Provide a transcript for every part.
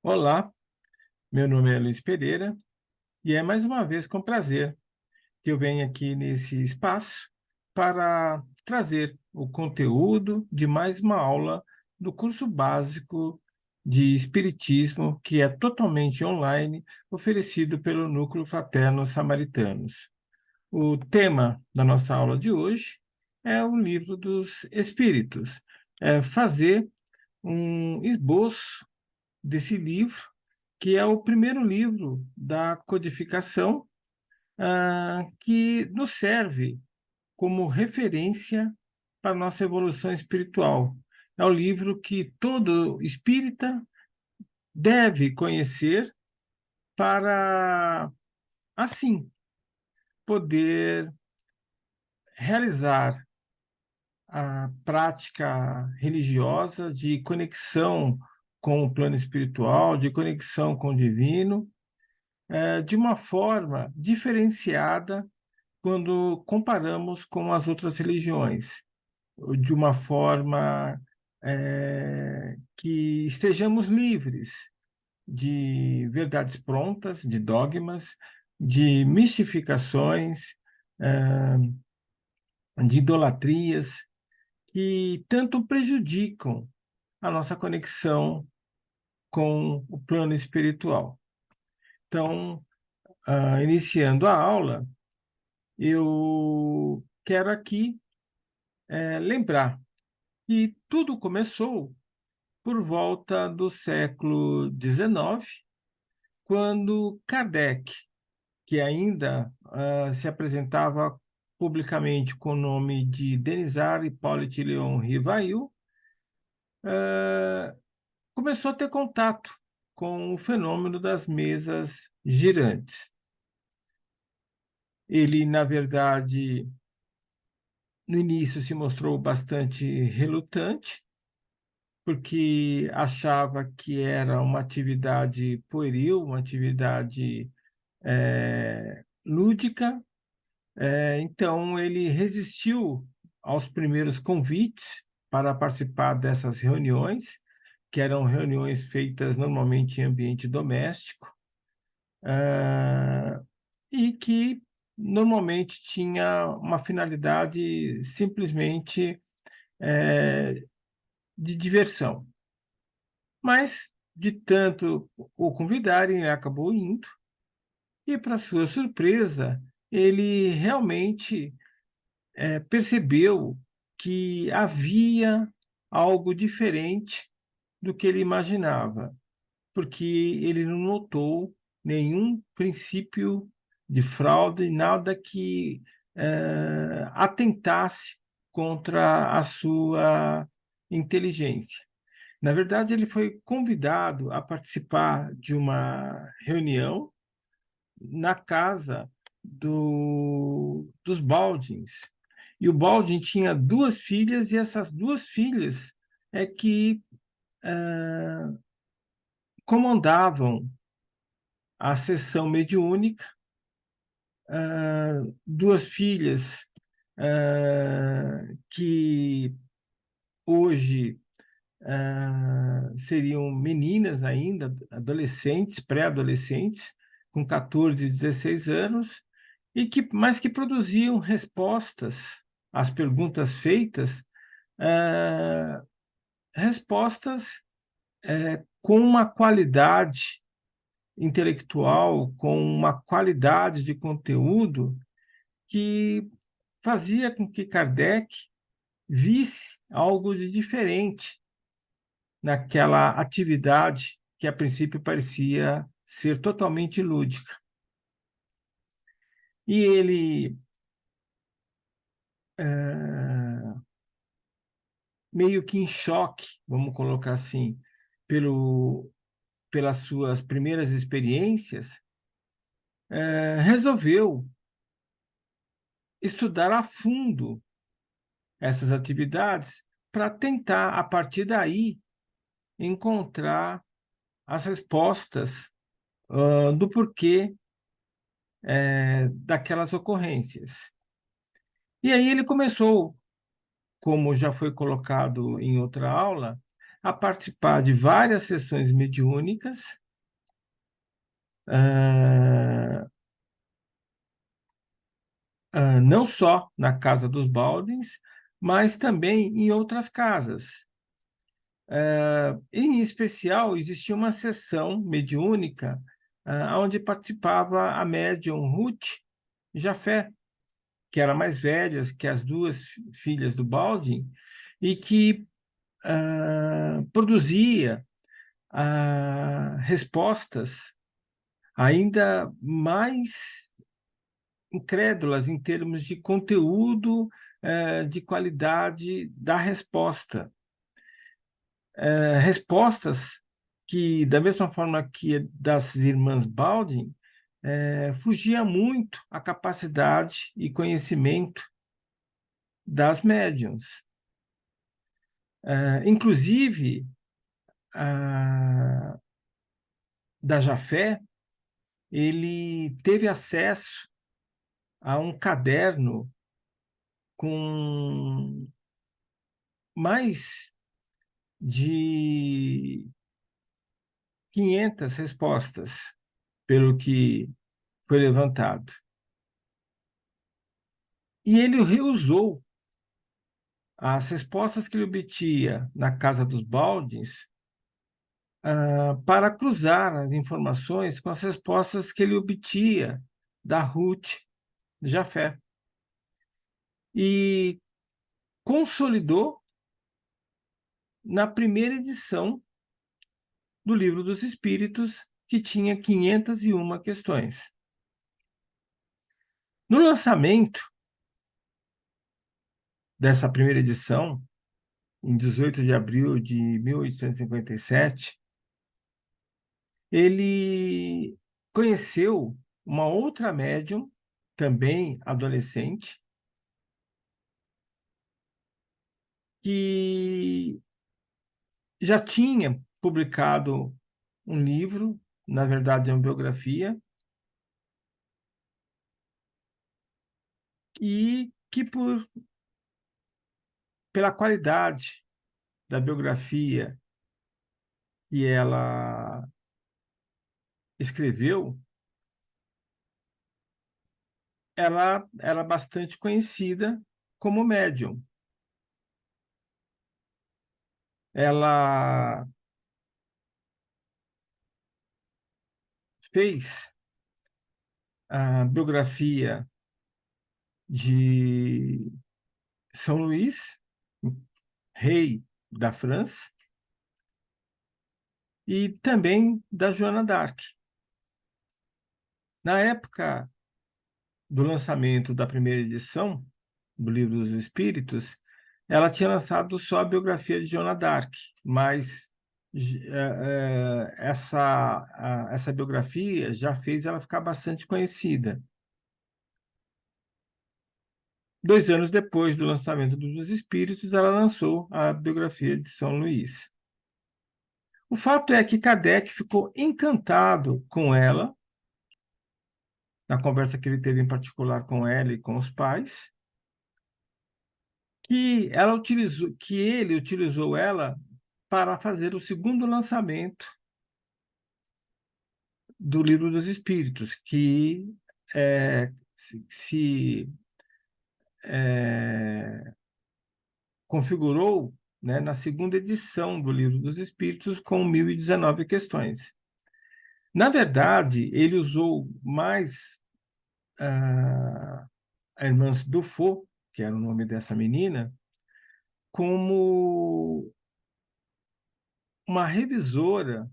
Olá, meu nome é Luiz Pereira e é mais uma vez com prazer que eu venho aqui nesse espaço para trazer o conteúdo de mais uma aula do curso básico de Espiritismo, que é totalmente online, oferecido pelo Núcleo Fraterno Samaritanos. O tema da nossa aula de hoje é o Livro dos Espíritos, é fazer um esboço desse livro, que é o primeiro livro da codificação, que nos serve como referência para a nossa evolução espiritual. É o livro que todo espírita deve conhecer para, assim, poder realizar a prática religiosa de conexão com o plano espiritual, de conexão com o divino, de uma forma diferenciada quando comparamos com as outras religiões, de uma forma que estejamos livres de verdades prontas, de dogmas, de mistificações, de idolatrias, que tanto prejudicam a nossa conexão com o plano espiritual. Então, iniciando a aula, eu quero aqui lembrar que tudo começou por volta do século XIX, quando Kardec, que ainda se apresentava publicamente com o nome de Denisard Hippolyte Léon Rivail, começou a ter contato com o fenômeno das mesas girantes. Ele, na verdade, no início se mostrou bastante relutante, porque achava que era uma atividade pueril, uma atividade lúdica. Então, ele resistiu aos primeiros convites para participar dessas reuniões, que eram reuniões feitas normalmente em ambiente doméstico, e que normalmente tinha uma finalidade simplesmente de diversão. Mas, de tanto o convidarem, ele acabou indo, e, para sua surpresa, ele realmente percebeu que havia algo diferente do que ele imaginava, porque ele não notou nenhum princípio de fraude, nada que atentasse contra a sua inteligência. Na verdade, ele foi convidado a participar de uma reunião na casa dos Baldins. E o Baldin tinha duas filhas, e essas duas filhas é que comandavam a sessão mediúnica, duas filhas que hoje seriam meninas ainda, adolescentes, pré-adolescentes, com 14 e 16 anos, mas que produziam respostas às perguntas feitas, respostas com uma qualidade intelectual, com uma qualidade de conteúdo que fazia com que Kardec visse algo de diferente naquela atividade que, a princípio, parecia ser totalmente lúdica. E ele, meio que em choque, vamos colocar assim, pelas suas primeiras experiências, resolveu estudar a fundo essas atividades para tentar, a partir daí, encontrar as respostas do porquê daquelas ocorrências. E aí ele começou, como já foi colocado em outra aula, a participar de várias sessões mediúnicas, não só na casa dos Baldwins, mas também em outras casas. Em especial, existia uma sessão mediúnica onde participava a médium Ruth Jafé, que era mais velha que as duas filhas do Baldwin, e que produzia respostas ainda mais incrédulas em termos de conteúdo, de qualidade da resposta. Respostas que, da mesma forma que das irmãs Baldwin, fugia muito a capacidade e conhecimento das médiuns. Inclusive, da Jafé, ele teve acesso a um caderno com mais de 500 respostas, pelo que foi levantado. E ele reusou as respostas que ele obtinha na casa dos Baldwins para cruzar as informações com as respostas que ele obtinha da Ruth Jafé. E consolidou na primeira edição do Livro dos Espíritos, que tinha 501 questões. No lançamento dessa primeira edição, em 18 de abril de 1857, ele conheceu uma outra médium, também adolescente, que já tinha publicado um livro, na verdade é uma biografia, e que pela qualidade da biografia que ela escreveu, ela era bastante conhecida como médium. Ela fez a biografia de São Luís, rei da França, e também da Joana d'Arc. Na época do lançamento da primeira edição do Livro dos Espíritos, ela tinha lançado só a biografia de Joana d'Arc, mas essa biografia já fez ela ficar bastante conhecida. 2 anos depois do lançamento dos Espíritos, ela lançou a biografia de São Luís. O fato é que Kardec ficou encantado com ela, na conversa que ele teve em particular com ela e com os pais, que ele utilizou ela para fazer o segundo lançamento do Livro dos Espíritos, que se configurou, né, na segunda edição do Livro dos Espíritos, com 1019 questões. Na verdade, ele usou mais a irmã Dufault, que era o nome dessa menina, como uma revisora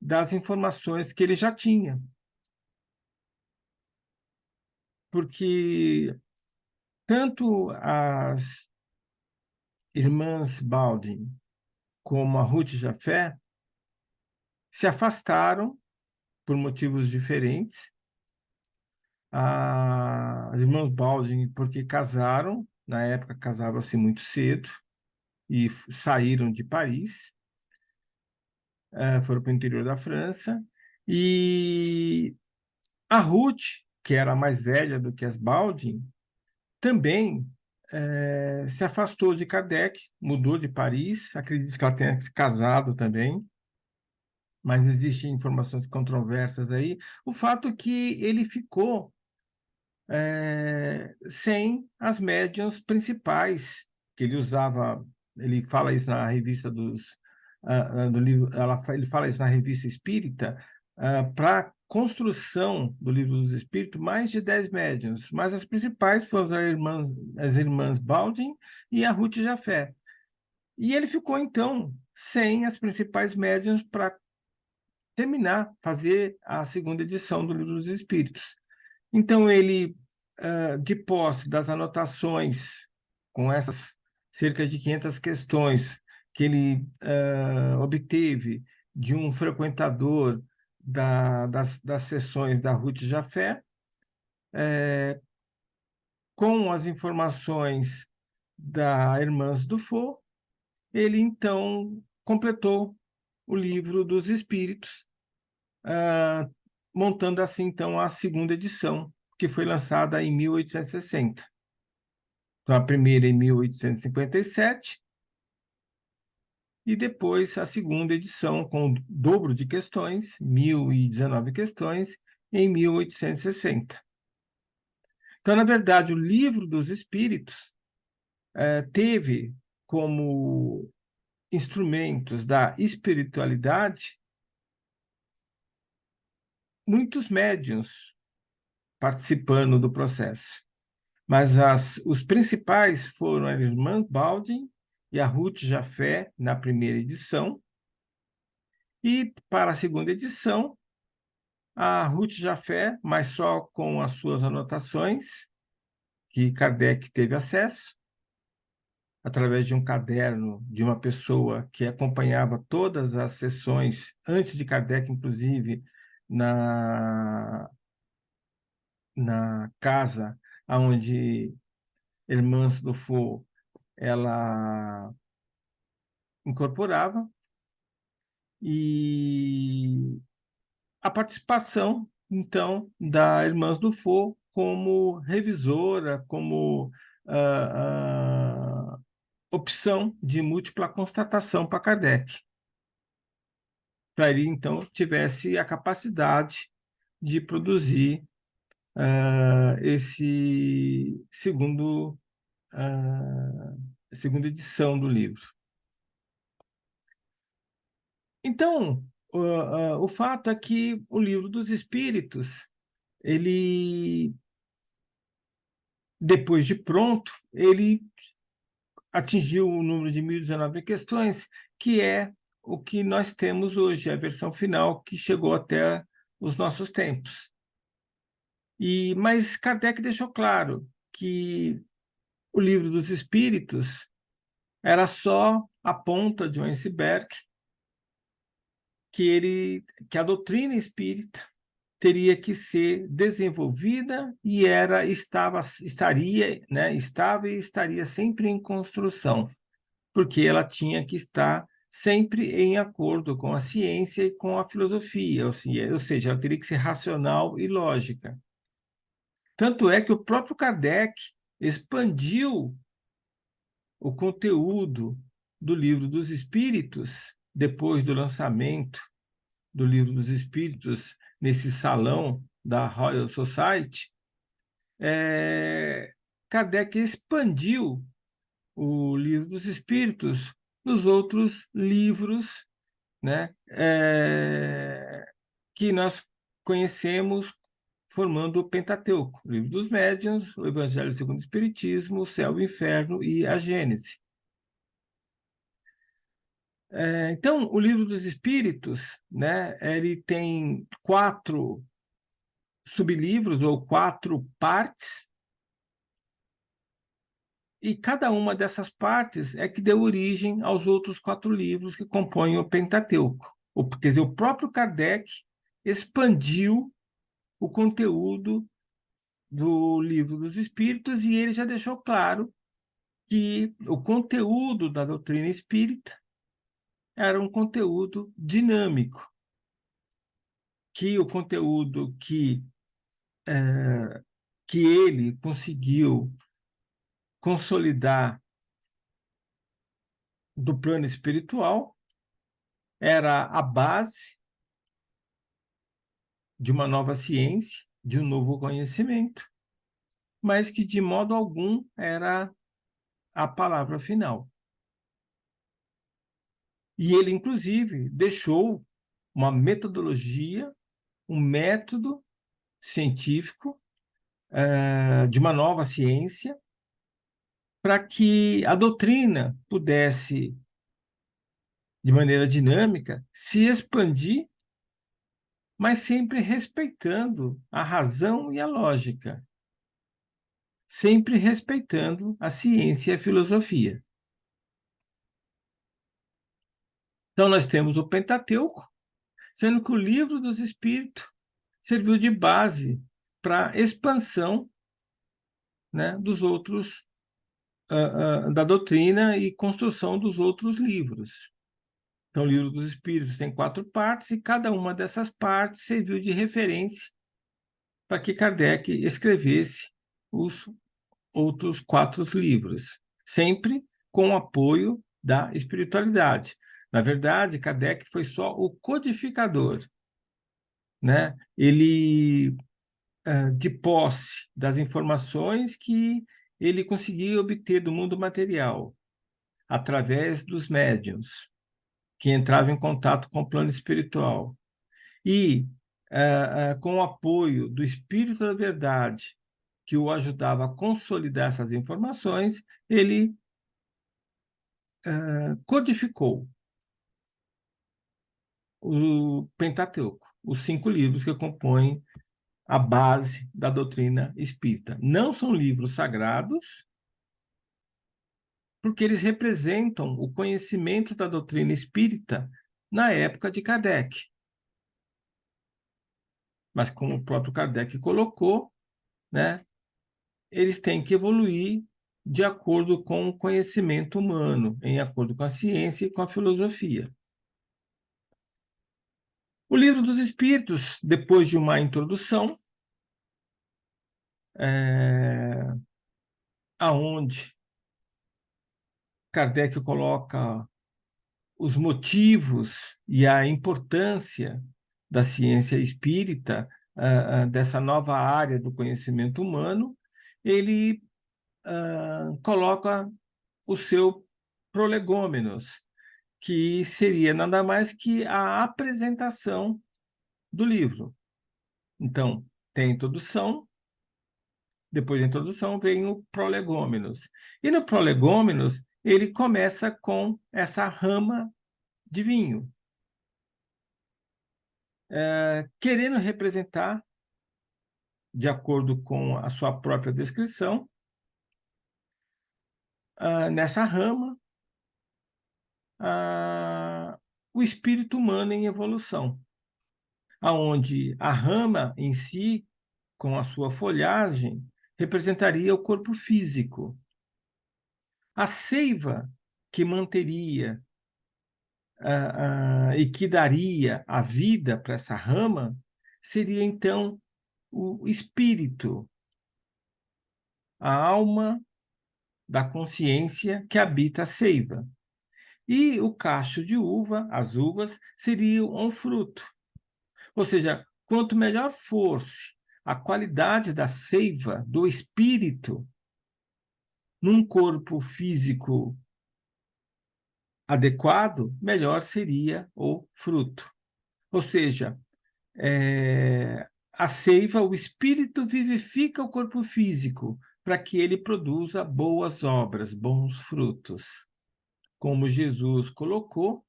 das informações que ele já tinha. Porque tanto as irmãs Baldwin como a Ruth Jafé se afastaram por motivos diferentes. As irmãs Baldwin, porque casaram, na época casavam-se muito cedo, e saíram de Paris, foram para o interior da França, e a Ruth, que era mais velha do que as Baldwin, também se afastou de Kardec, mudou de Paris, acredito que ela tenha se casado também, mas existem informações controversas aí. O fato é que ele ficou sem as médiuns principais que ele usava. Ele fala isso na revista do livro, ele fala isso na revista Espírita, para construção do livro dos Espíritos, mais de 10 médiuns, mas as principais foram as irmãs Baldin e a Ruth Jafé. E ele ficou, então, sem as principais médiuns para terminar, fazer a segunda edição do Livro dos Espíritos. Então, ele, de posse das anotações, com essas cerca de 500 questões que ele obteve de um frequentador das sessões da Ruth Jafé, com as informações da Irmãs Dufour, ele, então, completou o Livro dos Espíritos, montando assim, então, a segunda edição, que foi lançada em 1860. Então, a primeira em 1857, e depois a segunda edição, com o dobro de questões, 1.019 questões, em 1860. Então, na verdade, o Livro dos Espíritos teve como instrumentos da espiritualidade muitos médiuns participando do processo. Mas os principais foram as irmãs Baldin e a Ruth Jafé, na primeira edição. E, para a segunda edição, a Ruth Jafé, mas só com as suas anotações, que Kardec teve acesso, através de um caderno de uma pessoa que acompanhava todas as sessões, antes de Kardec, inclusive, na casa onde Irmãs do Fogo ela incorporava, e a participação, então, da Irmãs do Fogo como revisora, como opção de múltipla constatação para Kardec, para ele, então, tivesse a capacidade de produzir esse segunda edição do livro. Então, o fato é que o Livro dos Espíritos, ele, depois de pronto, ele atingiu o número de 1.019 questões, que é o que nós temos hoje, a versão final que chegou até os nossos tempos. Mas Kardec deixou claro que o Livro dos Espíritos era só a ponta de um iceberg, que a doutrina espírita teria que ser desenvolvida e estava e estaria sempre em construção, porque ela tinha que estar sempre em acordo com a ciência e com a filosofia, ou seja, ela teria que ser racional e lógica. Tanto é que o próprio Kardec expandiu o conteúdo do Livro dos Espíritos depois do lançamento do Livro dos Espíritos nesse salão da Royal Society. Kardec expandiu o Livro dos Espíritos nos outros livros, né, que nós conhecemos formando o Pentateuco, o Livro dos Médiuns, o Evangelho segundo o Espiritismo, o Céu e o Inferno e a Gênese. Então, o Livro dos Espíritos, né, ele tem 4 sublivros ou 4 partes, e cada uma dessas partes é que deu origem aos outros 4 livros que compõem o Pentateuco. Quer dizer, o próprio Kardec expandiu o conteúdo do Livro dos Espíritos, e ele já deixou claro que o conteúdo da doutrina espírita era um conteúdo dinâmico, que o conteúdo que ele conseguiu consolidar do plano espiritual, era a base de uma nova ciência, de um novo conhecimento, mas que de modo algum era a palavra final. E ele, inclusive, deixou uma metodologia, um método científico de uma nova ciência para que a doutrina pudesse, de maneira dinâmica, se expandir, mas sempre respeitando a razão e a lógica, sempre respeitando a ciência e a filosofia. Então, nós temos o Pentateuco, sendo que o Livro dos Espíritos serviu de base para a expansão, né, dos outros, da doutrina e construção dos outros livros. Então, o Livro dos Espíritos tem 4 partes e cada uma dessas partes serviu de referência para que Kardec escrevesse os outros 4 livros, sempre com o apoio da espiritualidade. Na verdade, Kardec foi só o codificador, né? Ele, de posse das informações que ele conseguia obter do mundo material, através dos médiuns, que entravam em contato com o plano espiritual. E, com o apoio do Espírito da Verdade, que o ajudava a consolidar essas informações, ele codificou o Pentateuco, os 5 livros que compõem a base da doutrina espírita. Não são livros sagrados, porque eles representam o conhecimento da doutrina espírita na época de Kardec. Mas, como o próprio Kardec colocou, né, eles têm que evoluir de acordo com o conhecimento humano, em acordo com a ciência e com a filosofia. O Livro dos Espíritos, depois de uma introdução, aonde Kardec coloca os motivos e a importância da ciência espírita, dessa nova área do conhecimento humano, ele coloca o seu prolegômenos, que seria nada mais que a apresentação do livro. Então, tem a introdução, depois da introdução vem o prolegômenos. E no prolegômenos, ele começa com essa rama de vinho, querendo representar, de acordo com a sua própria descrição, nessa rama, o espírito humano em evolução, aonde a rama em si, com a sua folhagem, representaria o corpo físico. A seiva que manteria e que daria a vida para essa rama seria, então, o espírito, a alma da consciência que habita a seiva. E o cacho de uva, as uvas, seriam um fruto. Ou seja, quanto melhor fosse a qualidade da seiva, do espírito, num corpo físico adequado, melhor seria o fruto. Ou seja, a seiva, o espírito vivifica o corpo físico para que ele produza boas obras, bons frutos. Como Jesus colocou,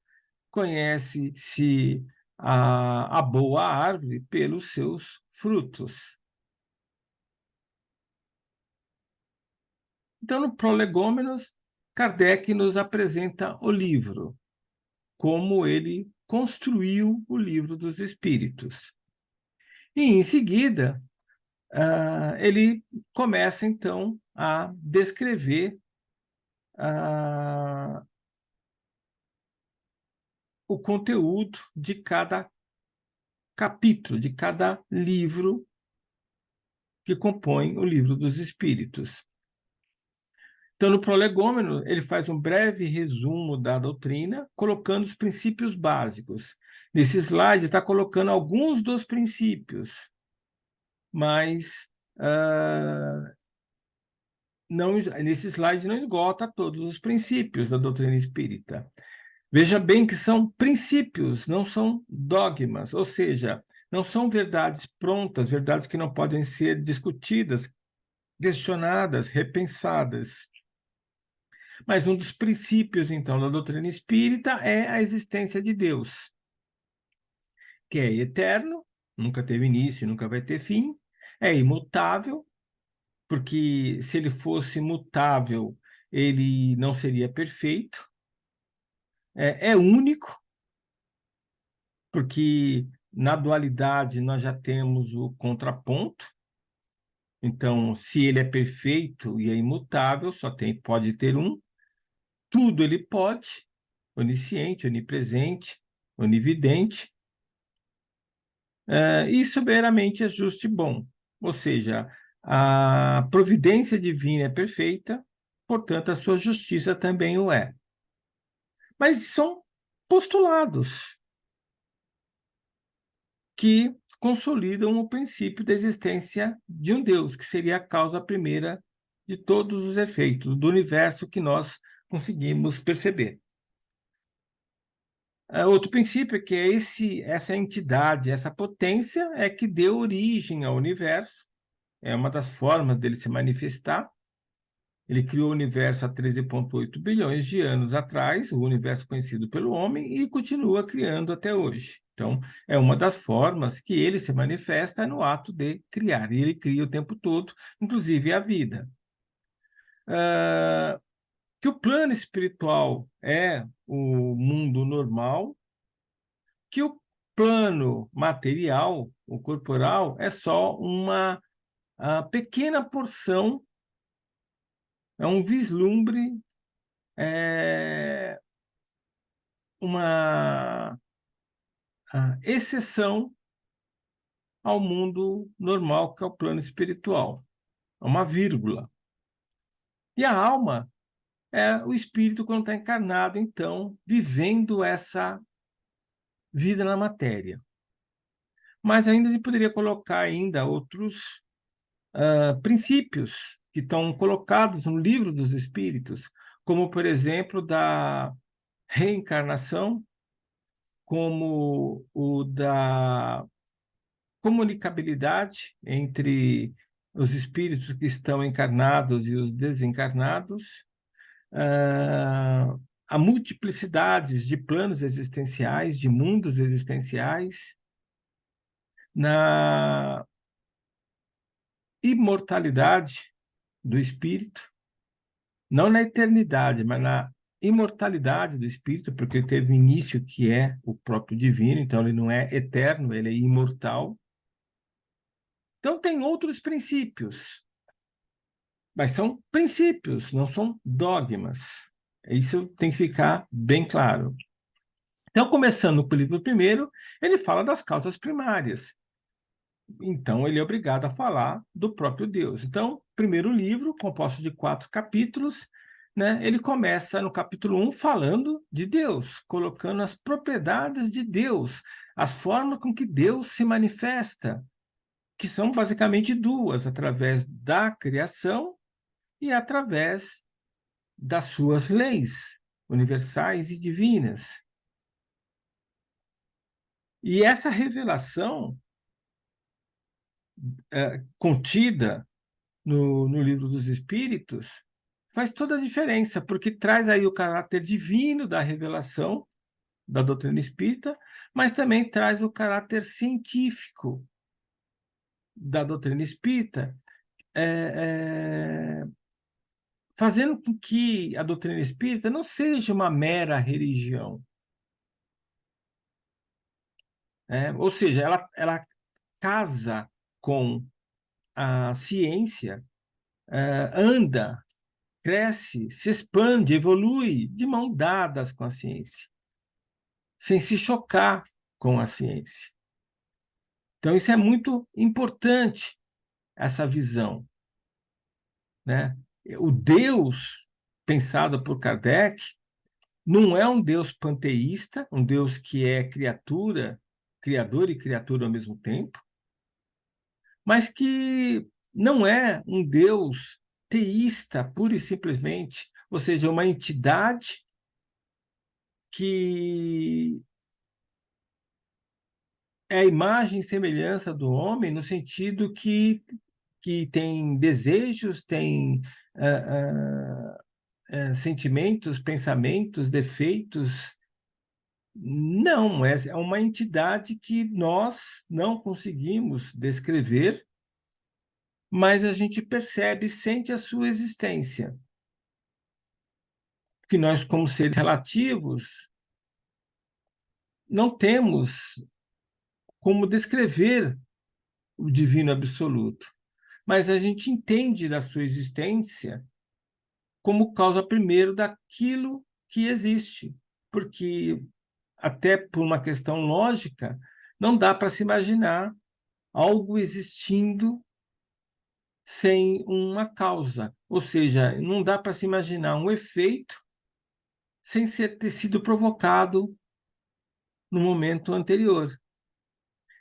conhece-se a boa árvore pelos seus frutos. Então, no Prolegômenos, Kardec nos apresenta o livro, como ele construiu o Livro dos Espíritos. E, em seguida, ele começa, então, a descrever o conteúdo de cada capítulo, de cada livro que compõe o Livro dos Espíritos. Então, no prolegômeno, ele faz um breve resumo da doutrina, colocando os princípios básicos. Nesse slide, está colocando alguns dos princípios, mas nesse slide não esgota todos os princípios da doutrina espírita. Veja bem que são princípios, não são dogmas, ou seja, não são verdades prontas, verdades que não podem ser discutidas, questionadas, repensadas. Mas um dos princípios, então, da doutrina espírita é a existência de Deus, que é eterno, nunca teve início, nunca vai ter fim, é imutável, porque se ele fosse mutável, ele não seria perfeito, é único, porque na dualidade nós já temos o contraponto. Então, se ele é perfeito e é imutável, pode ter um. Tudo ele pode, onisciente, onipresente, onividente, e soberanamente é justo e bom. Ou seja, a providência divina é perfeita, portanto, a sua justiça também o é. Mas são postulados que consolidam o princípio da existência de um Deus, que seria a causa primeira de todos os efeitos do universo que nós conseguimos perceber. Outro princípio é que essa entidade, essa potência é que deu origem ao universo, é uma das formas dele se manifestar. Ele criou o universo há 13,8 bilhões de anos atrás, o universo conhecido pelo homem, e continua criando até hoje. Então, é uma das formas que ele se manifesta no ato de criar. E ele cria o tempo todo, inclusive a vida. Que o plano espiritual é o mundo normal, que o plano material, o corporal, é só uma pequena porção, é um vislumbre, uma exceção ao mundo normal, que é o plano espiritual. É uma vírgula. E a alma é o espírito quando está encarnado, então, vivendo essa vida na matéria. Mas ainda se poderia colocar ainda outros princípios que estão colocados no livro dos Espíritos, como, por exemplo, da reencarnação, como o da comunicabilidade entre os espíritos que estão encarnados e os desencarnados, a multiplicidades de planos existenciais, de mundos existenciais, na imortalidade do espírito, não na eternidade, mas na imortalidade do espírito, porque ele teve um início que é o próprio divino, então ele não é eterno, ele é imortal. Então tem outros princípios, mas são princípios, não são dogmas. Isso tem que ficar bem claro. Então, começando com o livro primeiro, ele fala das causas primárias. Então, ele é obrigado a falar do próprio Deus. Então, primeiro livro, composto de 4 capítulos, né? Ele começa no capítulo 1 falando de Deus, colocando as propriedades de Deus, as formas com que Deus se manifesta, que são basicamente duas, através da criação e através das suas leis universais e divinas. E essa revelação contida no Livro dos Espíritos faz toda a diferença, porque traz aí o caráter divino da revelação da doutrina espírita, mas também traz o caráter científico da doutrina espírita, fazendo com que a doutrina espírita não seja uma mera religião. Ou seja, ela casa com a ciência, anda, cresce, se expande, evolui de mão dadas com a ciência, sem se chocar com a ciência. Então, isso é muito importante, essa visão, né? O Deus pensado por Kardec, não é um Deus panteísta, um Deus que é criador e criatura ao mesmo tempo, mas que não é um Deus teísta, pura e simplesmente, ou seja, uma entidade que é a imagem e semelhança do homem, no sentido que tem desejos, tem sentimentos, pensamentos, defeitos. Não, é uma entidade que nós não conseguimos descrever, mas a gente percebe, sente a sua existência. Que nós, como seres relativos, não temos como descrever o divino absoluto, mas a gente entende da sua existência como causa primeiro daquilo que existe, porque até por uma questão lógica, não dá para se imaginar algo existindo sem uma causa, ou seja, não dá para se imaginar um efeito sem ter sido provocado no momento anterior.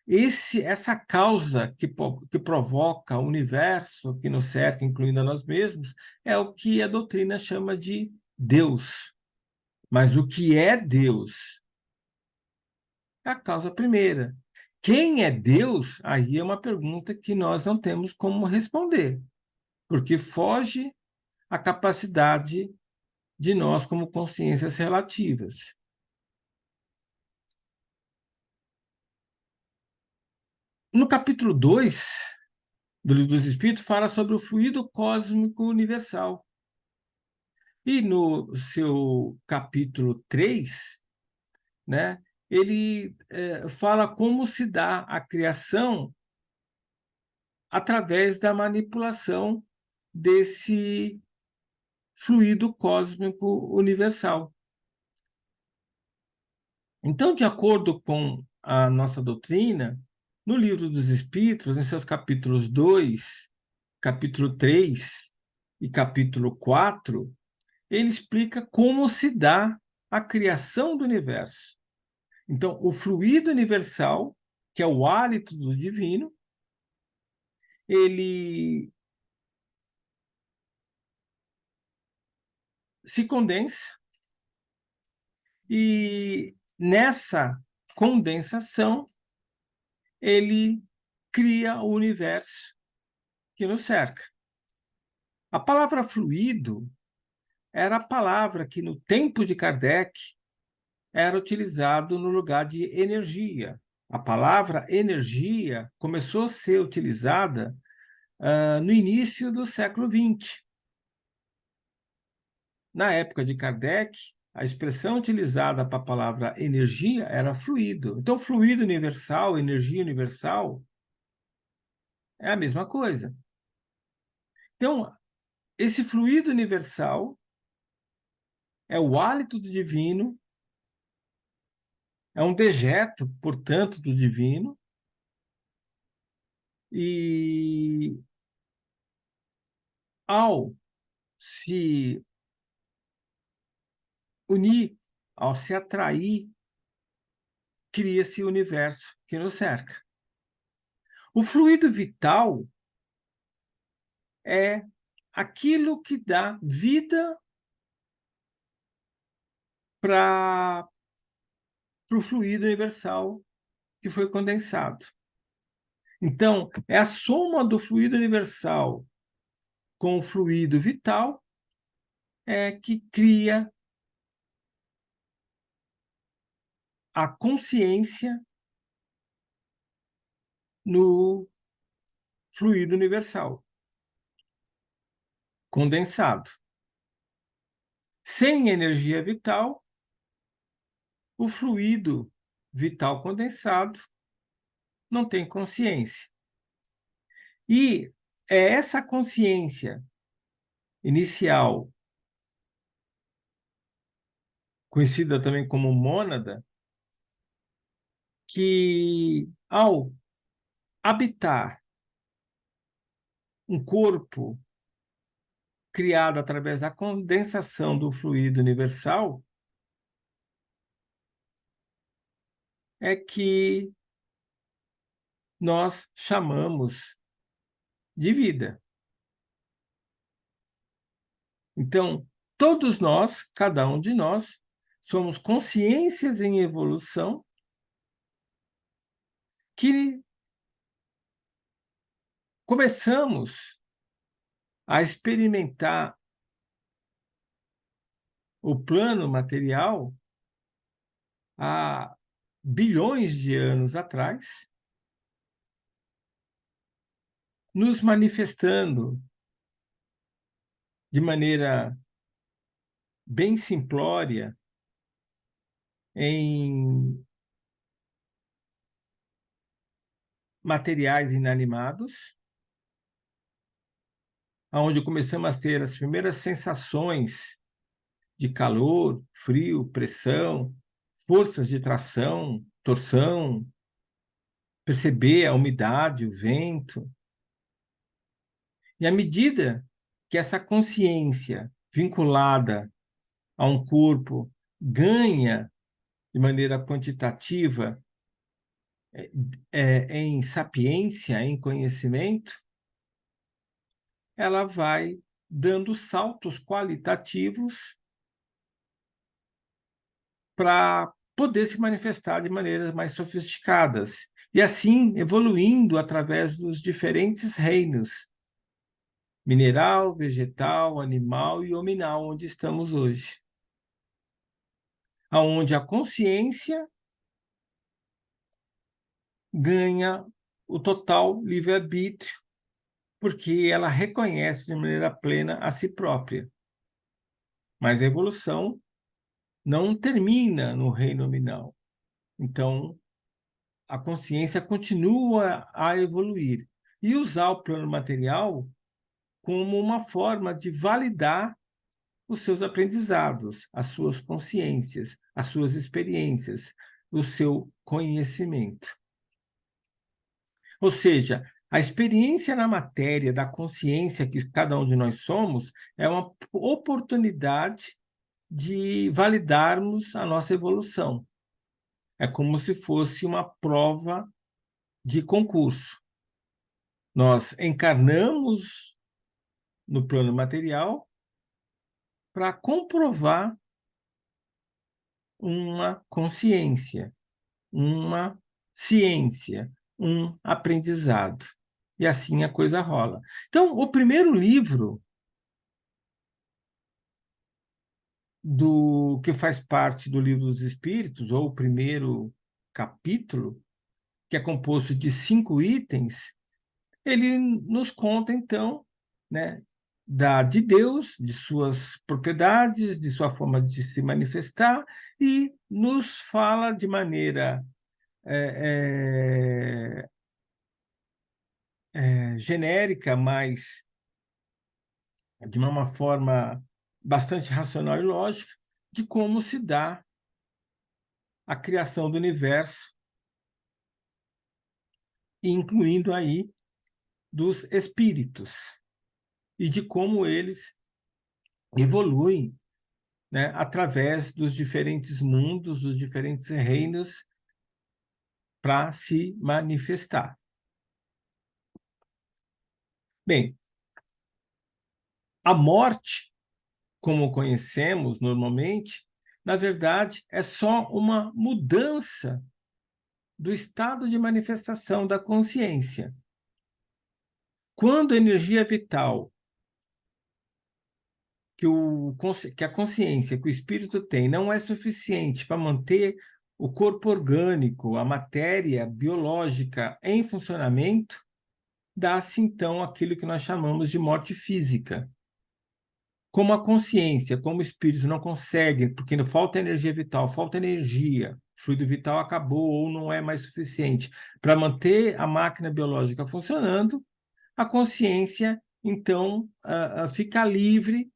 Essa causa que provoca o universo que nos cerca, incluindo a nós mesmos, é o que a doutrina chama de Deus. Mas o que é Deus? É a causa primeira. Quem é Deus? Aí é uma pergunta que nós não temos como responder, porque foge à capacidade de nós como consciências relativas. No capítulo 2 do Livro dos Espíritos, fala sobre o fluido cósmico universal. E no seu capítulo 3, né, ele fala como se dá a criação através da manipulação desse fluido cósmico universal. Então, de acordo com a nossa doutrina, no Livro dos Espíritos, em seus capítulos 2, capítulo 3 e capítulo 4, ele explica como se dá a criação do universo. Então, o fluido universal, que é o hálito do divino, ele se condensa e nessa condensação ele cria o universo que nos cerca. A palavra fluido era a palavra que no tempo de Kardec era utilizado no lugar de energia. A palavra energia começou a ser utilizada no início do século XX. Na época de Kardec, a expressão utilizada para a palavra energia era fluido. Então, fluido universal, energia universal, é a mesma coisa. Então, esse fluido universal é o hálito do divino, é um dejeto, portanto, do divino, e ao se unir, ao se atrair, cria-se o universo que nos cerca. O fluido vital é aquilo que dá vida para o fluido universal que foi condensado. Então, é a soma do fluido universal com o fluido vital que cria a consciência no fluido universal condensado. Sem energia vital, o fluido vital condensado não tem consciência. E é essa consciência inicial, conhecida também como mônada, que ao habitar um corpo criado através da condensação do fluido universal, é que nós chamamos de vida. Então, todos nós, cada um de nós, somos consciências em evolução que começamos a experimentar o plano material há bilhões de anos atrás, nos manifestando de maneira bem simplória em materiais inanimados, onde começamos a ter as primeiras sensações de calor, frio, pressão, forças de tração, torção, perceber a umidade, o vento. E à medida que essa consciência vinculada a um corpo ganha de maneira quantitativa em sapiência, em conhecimento, ela vai dando saltos qualitativos para poder se manifestar de maneiras mais sofisticadas, e assim evoluindo através dos diferentes reinos, mineral, vegetal, animal e hominal, onde estamos hoje. Onde a consciência ganha o total livre-arbítrio, porque ela reconhece de maneira plena a si própria. Mas a evolução não termina no reino nominal. Então, a consciência continua a evoluir e usar o plano material como uma forma de validar os seus aprendizados, as suas consciências, as suas experiências, o seu conhecimento. Ou seja, a experiência na matéria da consciência que cada um de nós somos é uma oportunidade de validarmos a nossa evolução. É como se fosse uma prova de concurso. Nós encarnamos no plano material para comprovar uma consciência, uma ciência, um aprendizado. E assim a coisa rola. Então, o primeiro livro do que faz parte do Livro dos Espíritos, ou o primeiro capítulo, que é composto de 5 itens, ele nos conta, então, né, de Deus, de suas propriedades, de sua forma de se manifestar, e nos fala de maneira genérica, mas de uma forma bastante racional e lógica, de como se dá a criação do universo, incluindo aí dos espíritos, e de como eles evoluem, né, através dos diferentes mundos, dos diferentes reinos, para se manifestar. Bem, a morte, como conhecemos normalmente, na verdade, é só uma mudança do estado de manifestação da consciência. Quando a energia vital que a consciência, que o espírito tem, não é suficiente para manter o corpo orgânico, a matéria biológica em funcionamento, dá-se então aquilo que nós chamamos de morte física. Como a consciência, como o espírito não consegue, porque falta energia vital, falta energia, o fluido vital acabou ou não é mais suficiente para manter a máquina biológica funcionando, a consciência, então, fica livre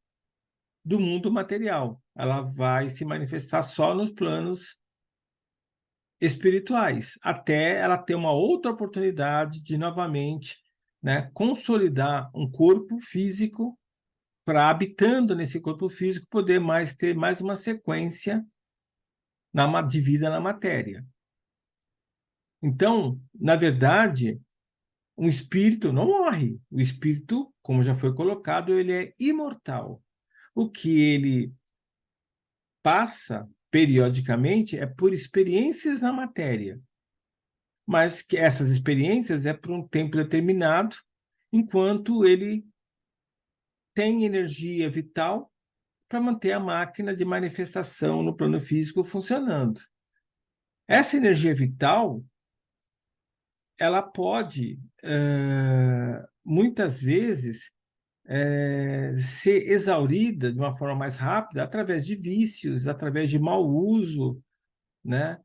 do mundo material. Ela vai se manifestar só nos planos espirituais, até ela ter uma outra oportunidade de, novamente, né, consolidar um corpo físico para, habitando nesse corpo físico, poder ter mais uma sequência de vida na matéria. Então, na verdade, um espírito não morre. O espírito, como já foi colocado, ele é imortal. O que ele passa periodicamente é por experiências na matéria, mas que essas experiências é por um tempo determinado, enquanto ele tem energia vital para manter a máquina de manifestação no plano físico funcionando. Essa energia vital, ela pode, muitas vezes, ser exaurida de uma forma mais rápida através de vícios, através de mau uso, né?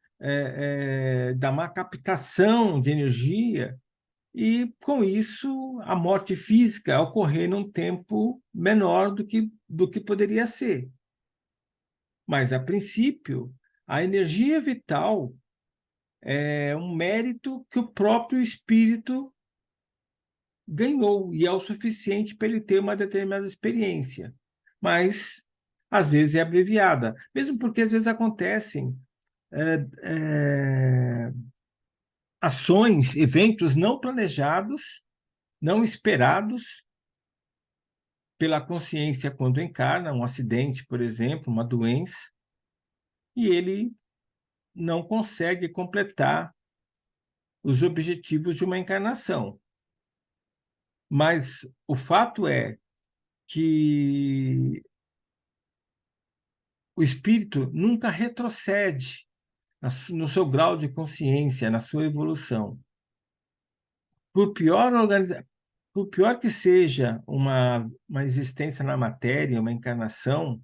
Da má captação de energia, e, com isso, a morte física ocorrer num tempo menor do que poderia ser. Mas, a princípio, a energia vital é um mérito que o próprio espírito ganhou, e é o suficiente para ele ter uma determinada experiência. Mas, às vezes, é abreviada, mesmo porque, às vezes, acontecem ações, eventos não planejados, não esperados pela consciência quando encarna, um acidente, por exemplo, uma doença, e ele não consegue completar os objetivos de uma encarnação. Mas o fato é que o espírito nunca retrocede no seu grau de consciência, na sua evolução. Por pior que seja uma existência na matéria, uma encarnação,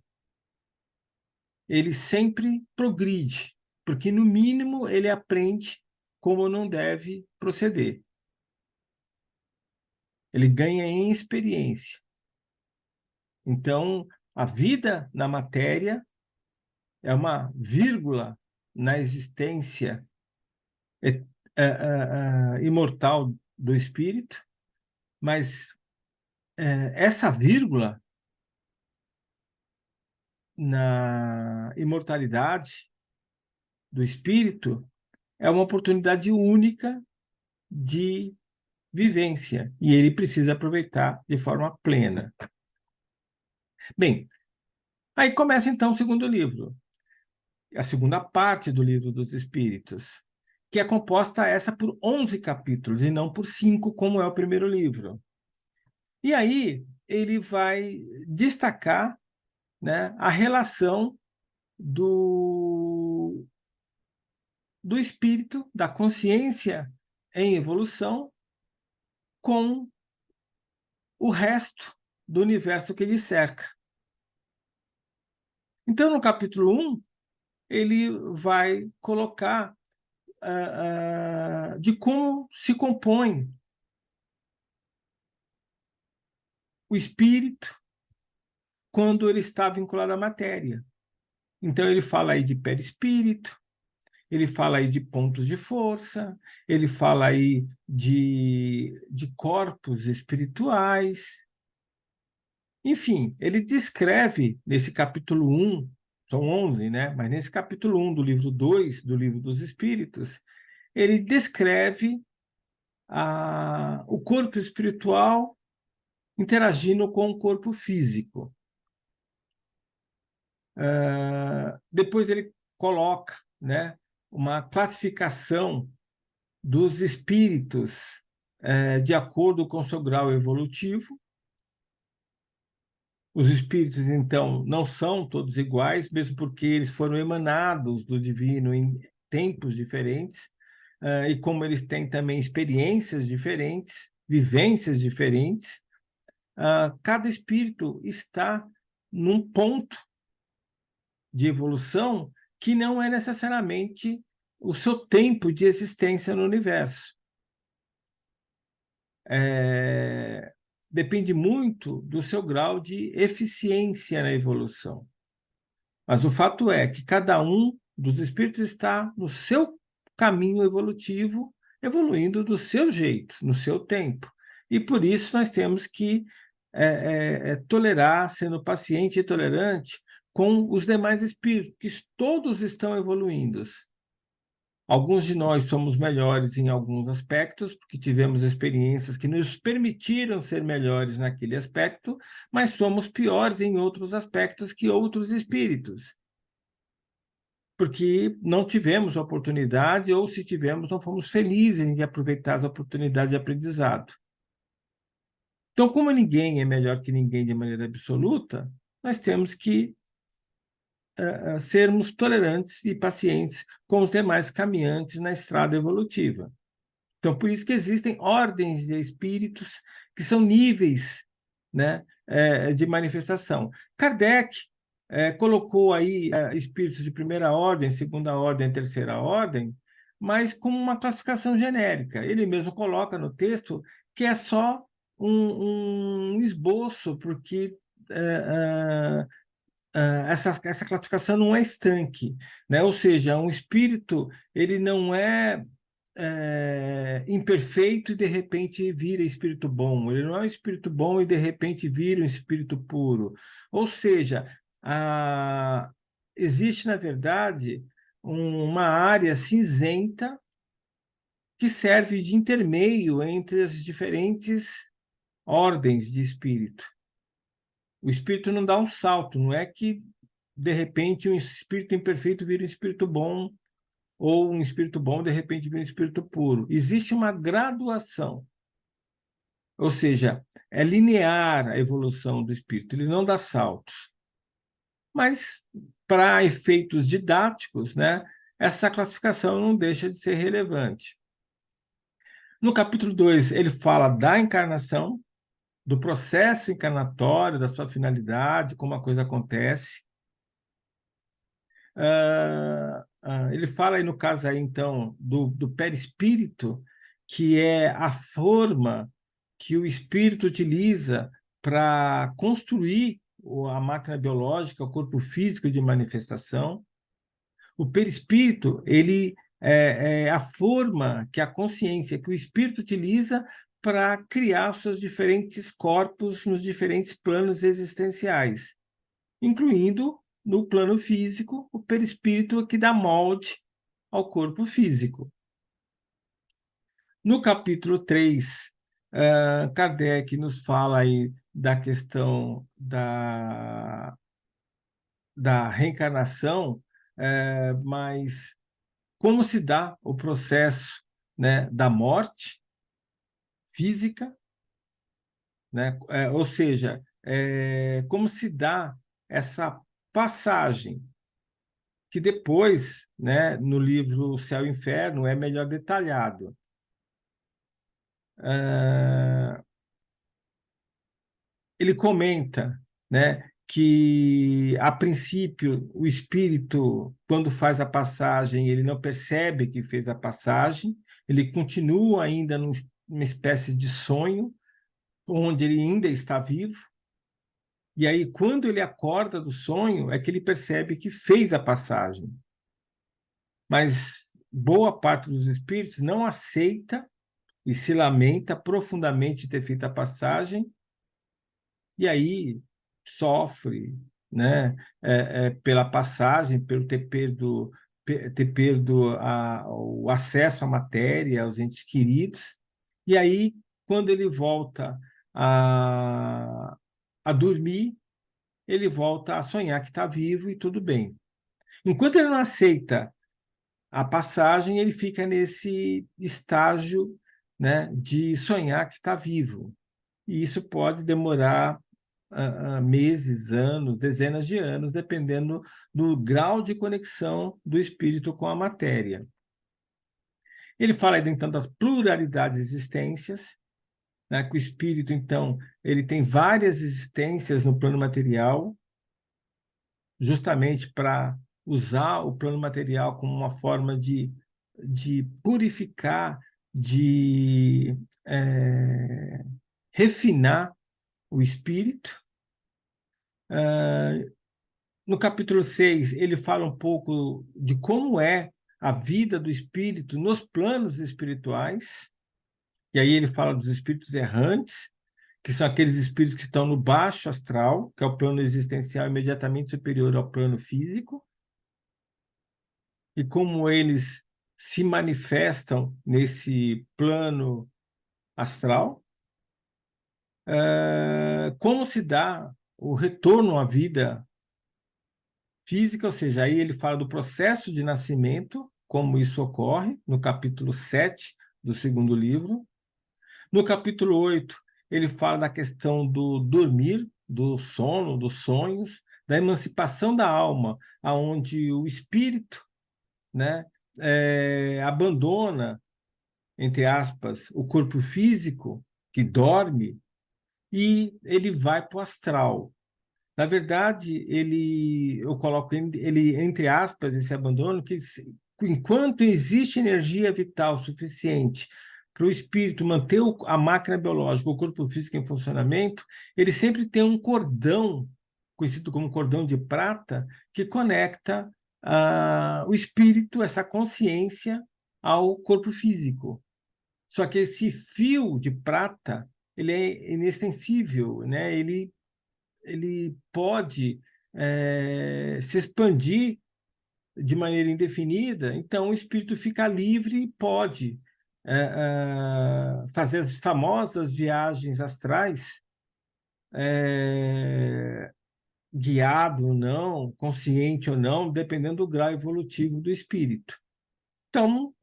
ele sempre progride, porque, no mínimo, ele aprende como não deve proceder. Ele ganha em experiência. Então, a vida na matéria é uma vírgula na existência imortal do espírito, mas essa vírgula na imortalidade do espírito é uma oportunidade única de vivência, e ele precisa aproveitar de forma plena. Bem, aí começa então o segundo livro, a segunda parte do Livro dos Espíritos, que é composta essa por 11 capítulos, e não por 5, como é o primeiro livro. E aí ele vai destacar, né, a relação do espírito, da consciência em evolução, com o resto do universo que lhe cerca. Então, no capítulo 1, ele vai colocar de como se compõe o espírito quando ele está vinculado à matéria. Então, ele fala aí de perispírito, ele fala aí de pontos de força, ele fala aí de corpos espirituais. Enfim, ele descreve nesse capítulo 1, são 11, né? Mas nesse capítulo 1 do livro 2, do Livro dos Espíritos, ele descreve o corpo espiritual interagindo com o corpo físico. Depois ele coloca, né, uma classificação dos espíritos de acordo com seu grau evolutivo. Os espíritos, então, não são todos iguais, mesmo porque eles foram emanados do divino em tempos diferentes, e como eles têm também experiências diferentes, vivências diferentes, cada espírito está num ponto de evolução que não é necessariamente o seu tempo de existência no universo. Depende muito do seu grau de eficiência na evolução. Mas o fato é que cada um dos espíritos está no seu caminho evolutivo, evoluindo do seu jeito, no seu tempo. E por isso nós temos que tolerar, sendo paciente e tolerante com os demais espíritos, que todos estão evoluindo. Alguns de nós somos melhores em alguns aspectos, porque tivemos experiências que nos permitiram ser melhores naquele aspecto, mas somos piores em outros aspectos que outros espíritos, porque não tivemos oportunidade, ou se tivemos, não fomos felizes em aproveitar as oportunidades de aprendizado. Então, como ninguém é melhor que ninguém de maneira absoluta, nós temos que sermos tolerantes e pacientes com os demais caminhantes na estrada evolutiva. Então, por isso que existem ordens de espíritos que são níveis, né, de manifestação. Kardec colocou aí espíritos de primeira ordem, segunda ordem, terceira ordem, mas com uma classificação genérica. Ele mesmo coloca no texto que é só um esboço, porque essa classificação não é estanque, né? Ou seja, um espírito ele não é imperfeito e de repente vira espírito bom. Ele não é um espírito bom e de repente vira um espírito puro. Ou seja, existe, na verdade, uma área cinzenta que serve de intermeio entre as diferentes ordens de espírito. O espírito não dá um salto, não é que, de repente, um espírito imperfeito vira um espírito bom, ou um espírito bom, de repente, vira um espírito puro. Existe uma graduação, ou seja, é linear a evolução do espírito, ele não dá saltos. Mas, para efeitos didáticos, né, essa classificação não deixa de ser relevante. No capítulo 2, ele fala da encarnação, do processo encarnatório, da sua finalidade, como a coisa acontece. Ele fala aí, no caso aí, então, do perispírito, que é a forma que o espírito utiliza para construir a máquina biológica, o corpo físico de manifestação. O perispírito, ele é a forma que a consciência, que o espírito utiliza para criar os seus diferentes corpos nos diferentes planos existenciais, incluindo, no plano físico, o perispírito que dá molde ao corpo físico. No capítulo 3, Kardec nos fala aí da questão da reencarnação, mas como se dá o processo, né, da morte física, né? Ou seja, como se dá essa passagem, que depois, né, no livro Céu e Inferno, é melhor detalhado. Ele comenta, né, que, a princípio, o espírito, quando faz a passagem, ele não percebe que fez a passagem, ele continua ainda numa espécie de sonho, onde ele ainda está vivo, e aí, quando ele acorda do sonho, é que ele percebe que fez a passagem. Mas boa parte dos espíritos não aceita e se lamenta profundamente de ter feito a passagem, e aí sofre, né, pela passagem, pelo ter perdido o acesso à matéria, aos entes queridos, e aí, quando ele volta a dormir, ele volta a sonhar que está vivo e tudo bem. Enquanto ele não aceita a passagem, ele fica nesse estágio, né, de sonhar que está vivo. E isso pode demorar meses, anos, dezenas de anos, dependendo do grau de conexão do espírito com a matéria. Ele fala aí, então, das pluralidades de existências, né, que o espírito, então, ele tem várias existências no plano material, justamente para usar o plano material como uma forma de purificar, de refinar o espírito. No capítulo 6, ele fala um pouco de como é a vida do espírito nos planos espirituais, e aí ele fala dos espíritos errantes, que são aqueles espíritos que estão no baixo astral, que é o plano existencial imediatamente superior ao plano físico, e como eles se manifestam nesse plano astral, como se dá o retorno à vida física, ou seja, aí ele fala do processo de nascimento, como isso ocorre, no capítulo 7 do segundo livro. No capítulo 8, ele fala da questão do dormir, do sono, dos sonhos, da emancipação da alma, aonde o espírito, né, abandona, entre aspas, o corpo físico, que dorme, e ele vai para o astral. Na verdade, eu coloco ele, entre aspas, esse abandono, que enquanto existe energia vital suficiente para o espírito manter a máquina biológica, o corpo físico em funcionamento, ele sempre tem um cordão, conhecido como cordão de prata, que conecta o espírito, essa consciência, ao corpo físico. Só que esse fio de prata, ele é inextensível, né? Ele pode se expandir de maneira indefinida, então o espírito fica livre e pode fazer as famosas viagens astrais, guiado ou não, consciente ou não, dependendo do grau evolutivo do espírito. Então,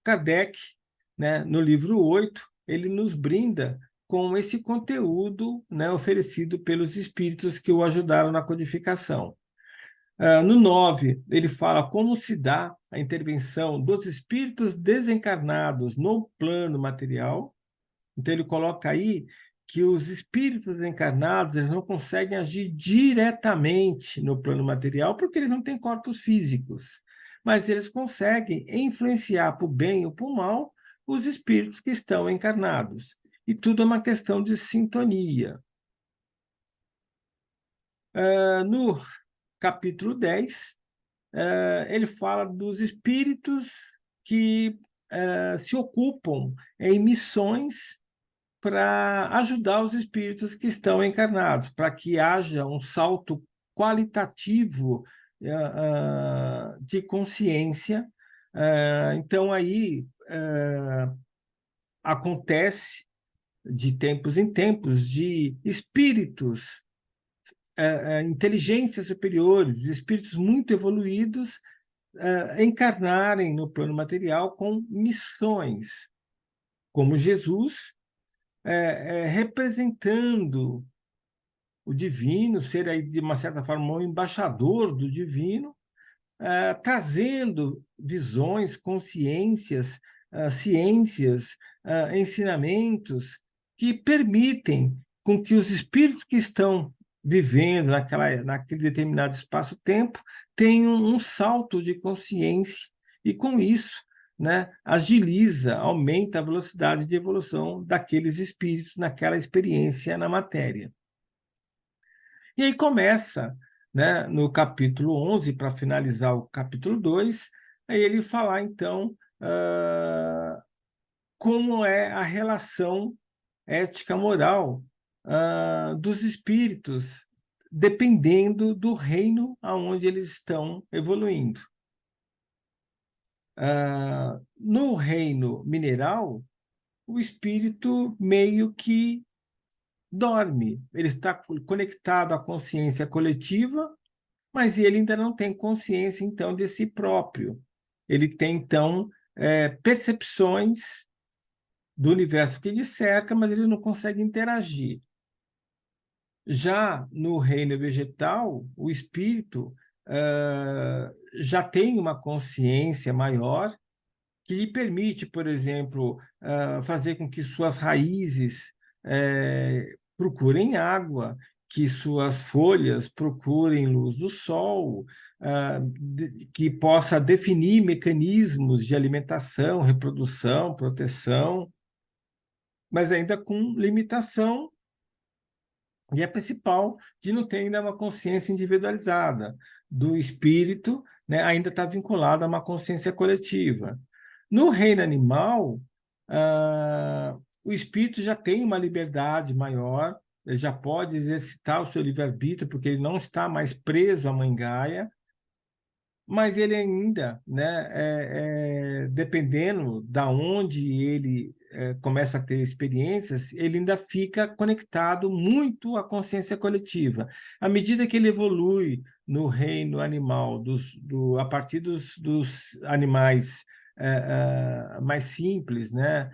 Kardec, né, no livro 8, ele nos brinda com esse conteúdo, né, oferecido pelos espíritos que o ajudaram na codificação. No 9, ele fala como se dá a intervenção dos espíritos desencarnados no plano material. Então, ele coloca aí que os espíritos desencarnados eles não conseguem agir diretamente no plano material porque eles não têm corpos físicos, mas eles conseguem influenciar para o bem ou para o mal os espíritos que estão encarnados. E tudo é uma questão de sintonia. No capítulo 10, ele fala dos espíritos que se ocupam em missões para ajudar os espíritos que estão encarnados, para que haja um salto qualitativo de consciência. Então, aí acontece, de tempos em tempos, de espíritos, inteligências superiores, espíritos muito evoluídos, encarnarem no plano material com missões, como Jesus, representando o divino, ser aí, de uma certa forma, um embaixador do divino, trazendo visões, consciências, ciências, ensinamentos que permitem com que os espíritos que estão vivendo naquele determinado espaço-tempo tenham um salto de consciência e, com isso, né, agiliza, aumenta a velocidade de evolução daqueles espíritos naquela experiência na matéria. E aí começa, né, no capítulo 11, para finalizar o capítulo 2, aí ele falar, então, como é a relação ética-moral dos espíritos, dependendo do reino aonde eles estão evoluindo. No reino mineral, o espírito meio que dorme. Ele está conectado à consciência coletiva, mas ele ainda não tem consciência, então, de si próprio. Ele tem, então, percepções do universo que lhe cerca, mas ele não consegue interagir. Já no reino vegetal, o espírito já tem uma consciência maior que lhe permite, por exemplo, fazer com que suas raízes procurem água, que suas folhas procurem luz do sol, que possa definir mecanismos de alimentação, reprodução, proteção, mas ainda com limitação, e a principal, de não ter ainda uma consciência individualizada do espírito, né, ainda está vinculado a uma consciência coletiva. No reino animal, o espírito já tem uma liberdade maior, ele já pode exercitar o seu livre-arbítrio, porque ele não está mais preso à Mãe Gaia, mas ele ainda, né, dependendo da onde ele começa a ter experiências, ele ainda fica conectado muito à consciência coletiva. À medida que ele evolui no reino animal, a partir dos animais mais simples, né,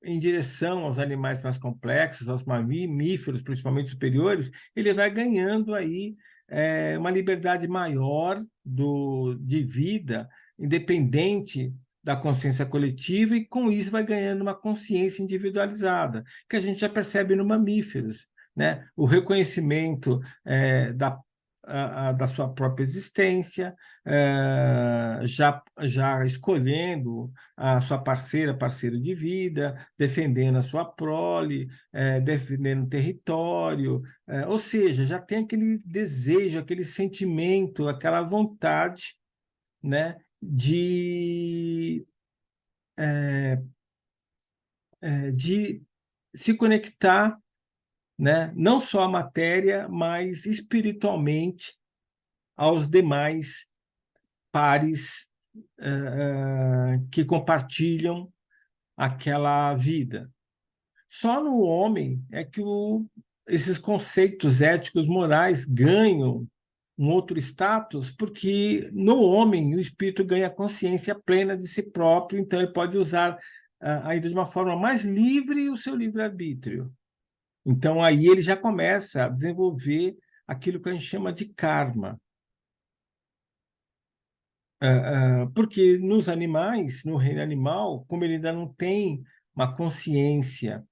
em direção aos animais mais complexos, aos mamíferos, principalmente superiores, ele vai ganhando aí uma liberdade maior de vida, independente da consciência coletiva, e com isso vai ganhando uma consciência individualizada, que a gente já percebe no mamíferos, né? O reconhecimento da sua própria existência, já escolhendo a sua parceiro de vida, defendendo a sua prole, defendendo o território, ou seja, já tem aquele desejo, aquele sentimento, aquela vontade, né, de se conectar, né, não só à matéria, mas espiritualmente aos demais pares que compartilham aquela vida. Só no homem é que esses conceitos éticos morais ganham um outro status, porque no homem o espírito ganha consciência plena de si próprio, então ele pode usar ainda de uma forma mais livre o seu livre-arbítrio. Então aí ele já começa a desenvolver aquilo que a gente chama de karma. Porque nos animais, no reino animal, como ele ainda não tem uma consciência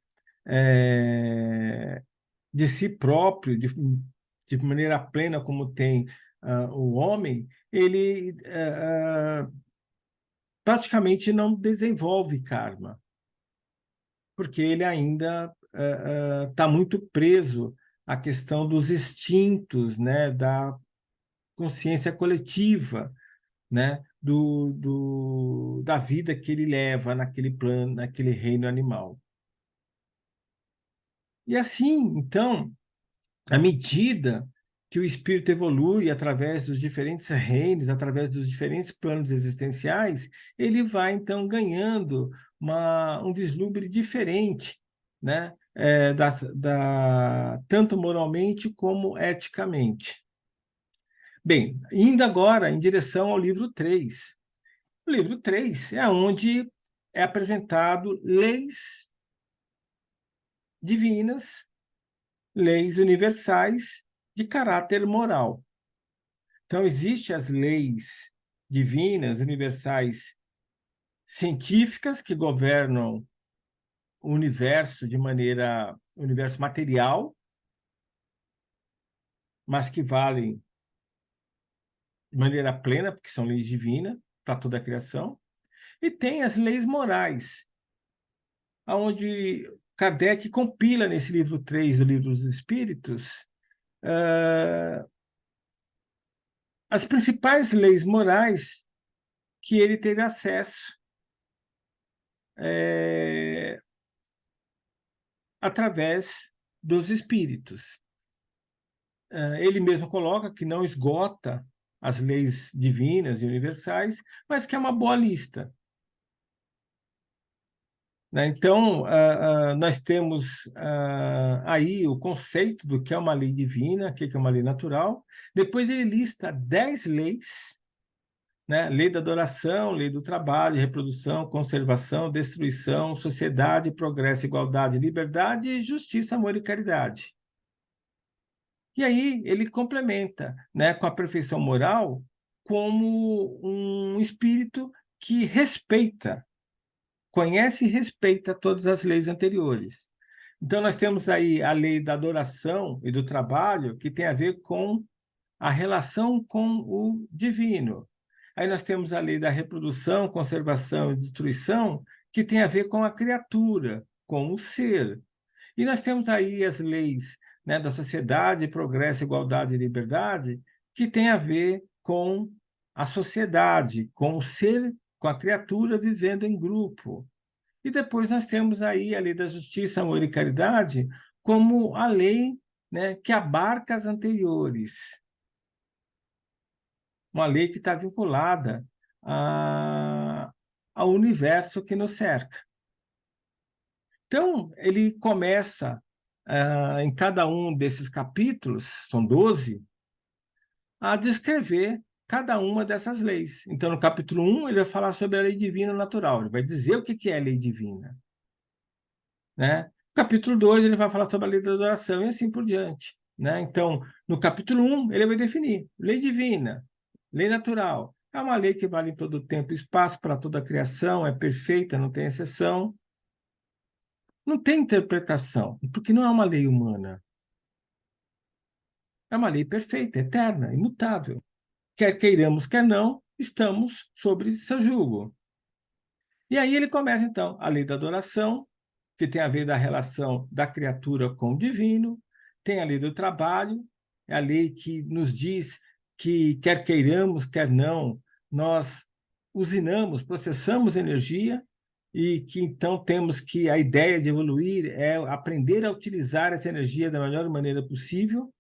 de si próprio, de maneira plena como tem o homem, ele praticamente não desenvolve karma, porque ele ainda está muito preso à questão dos instintos, né, da consciência coletiva, né, da vida que ele leva naquele plano, naquele reino animal. E assim, então, à medida que o espírito evolui através dos diferentes reinos, através dos diferentes planos existenciais, ele vai, então, ganhando um vislumbre diferente, né? Tanto moralmente como eticamente. Bem, indo agora em direção ao livro 3. O livro 3 é onde é apresentado leis divinas, leis universais de caráter moral. Então, existem as leis divinas, universais, científicas, que governam o universo o universo material, mas que valem de maneira plena, porque são leis divinas para toda a criação. E tem as leis morais, onde Kardec compila nesse livro 3 do Livro dos Espíritos as principais leis morais que ele teve acesso através dos espíritos. Ele mesmo coloca que não esgota as leis divinas e universais, mas que é uma boa lista. Né? Então, nós temos aí o conceito do que é uma lei divina, o que é uma lei natural. Depois ele lista 10 leis, né? Lei da adoração, lei do trabalho, reprodução, conservação, destruição, sociedade, progresso, igualdade, liberdade, justiça, amor e caridade. E aí ele complementa, né, com a perfeição moral como um espírito que respeita, conhece e respeita todas as leis anteriores. Então, nós temos aí a lei da adoração e do trabalho, que tem a ver com a relação com o divino. Aí nós temos a lei da reprodução, conservação e destruição, que tem a ver com a criatura, com o ser. E nós temos aí as leis, né, da sociedade, progresso, igualdade e liberdade, que tem a ver com a sociedade, com o ser, com a criatura vivendo em grupo. E depois nós temos aí a lei da justiça, amor e caridade como a lei, né, que abarca as anteriores. Uma lei que está vinculada ao universo que nos cerca. Então, ele começa, em cada um desses capítulos, são 12, a descrever cada uma dessas leis. Então, no capítulo 1, ele vai falar sobre a lei divina natural, ele vai dizer o que é a lei divina. Né? No capítulo 2, ele vai falar sobre a lei da adoração e assim por diante. Né? Então, no capítulo 1, ele vai definir lei divina, lei natural. É uma lei que vale em todo o tempo e espaço, para toda a criação, é perfeita, não tem exceção. Não tem interpretação, porque não é uma lei humana. É uma lei perfeita, eterna, imutável. Quer queiramos, quer não, estamos sobre seu jugo. E aí ele começa, então, a lei da adoração, que tem a ver da relação da criatura com o divino, tem a lei do trabalho, é a lei que nos diz que, quer queiramos, quer não, nós usinamos, processamos energia, e que então temos que a ideia de evoluir é aprender a utilizar essa energia da melhor maneira possível,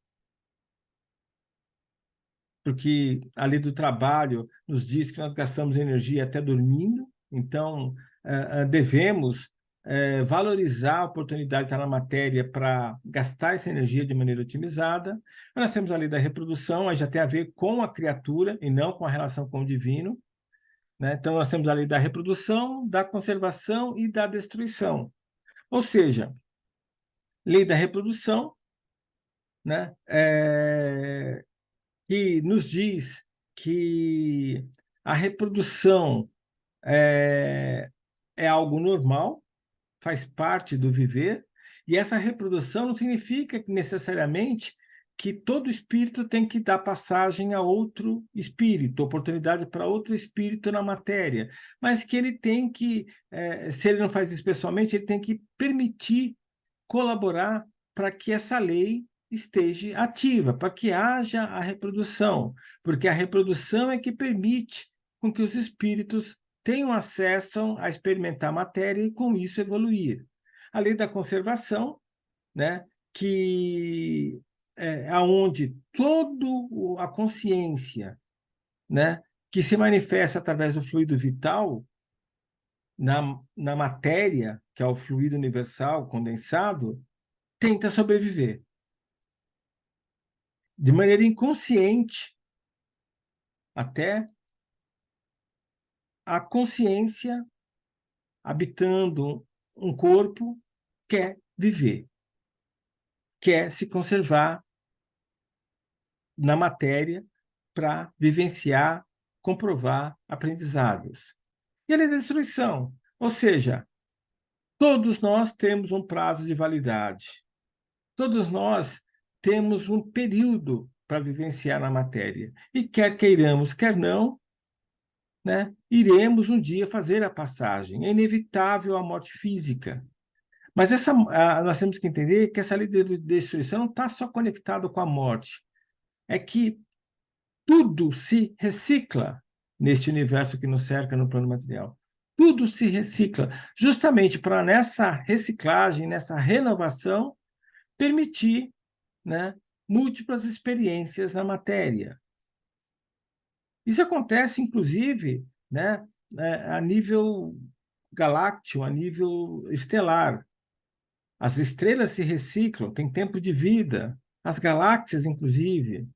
porque a lei do trabalho nos diz que nós gastamos energia até dormindo, então devemos valorizar a oportunidade que está na matéria para gastar essa energia de maneira otimizada. Nós temos a lei da reprodução, aí já tem a ver com a criatura e não com a relação com o divino. Né? Então, nós temos a lei da reprodução, da conservação e da destruição. Ou seja, lei da reprodução, né? Que nos diz que a reprodução é algo normal, faz parte do viver, e essa reprodução não significa necessariamente que todo espírito tem que dar passagem a outro espírito, oportunidade para outro espírito na matéria, mas que ele tem que, se ele não faz isso pessoalmente, ele tem que permitir colaborar para que essa lei esteja ativa, para que haja a reprodução, porque a reprodução é que permite com que os espíritos tenham acesso a experimentar a matéria e, com isso, evoluir. A lei da conservação, né, que é onde toda a consciência, né, que se manifesta através do fluido vital na matéria, que é o fluido universal condensado, tenta sobreviver. De maneira inconsciente, até a consciência habitando um corpo quer viver, quer se conservar na matéria para vivenciar, comprovar aprendizados. E a lei da destruição, ou seja, todos nós temos um prazo de validade, todos nós temos um período para vivenciar na matéria, e quer queiramos, quer não, né, iremos um dia fazer a passagem. É inevitável a morte física. Mas nós temos que entender que essa lei de destruição não está só conectada com a morte. É que tudo se recicla neste universo que nos cerca no plano material. Tudo se recicla, justamente para nessa reciclagem, nessa renovação, permitir, né, múltiplas experiências na matéria. Isso acontece, inclusive, né, a nível galáctico, a nível estelar. As estrelas se reciclam, têm tempo de vida, as galáxias, inclusive.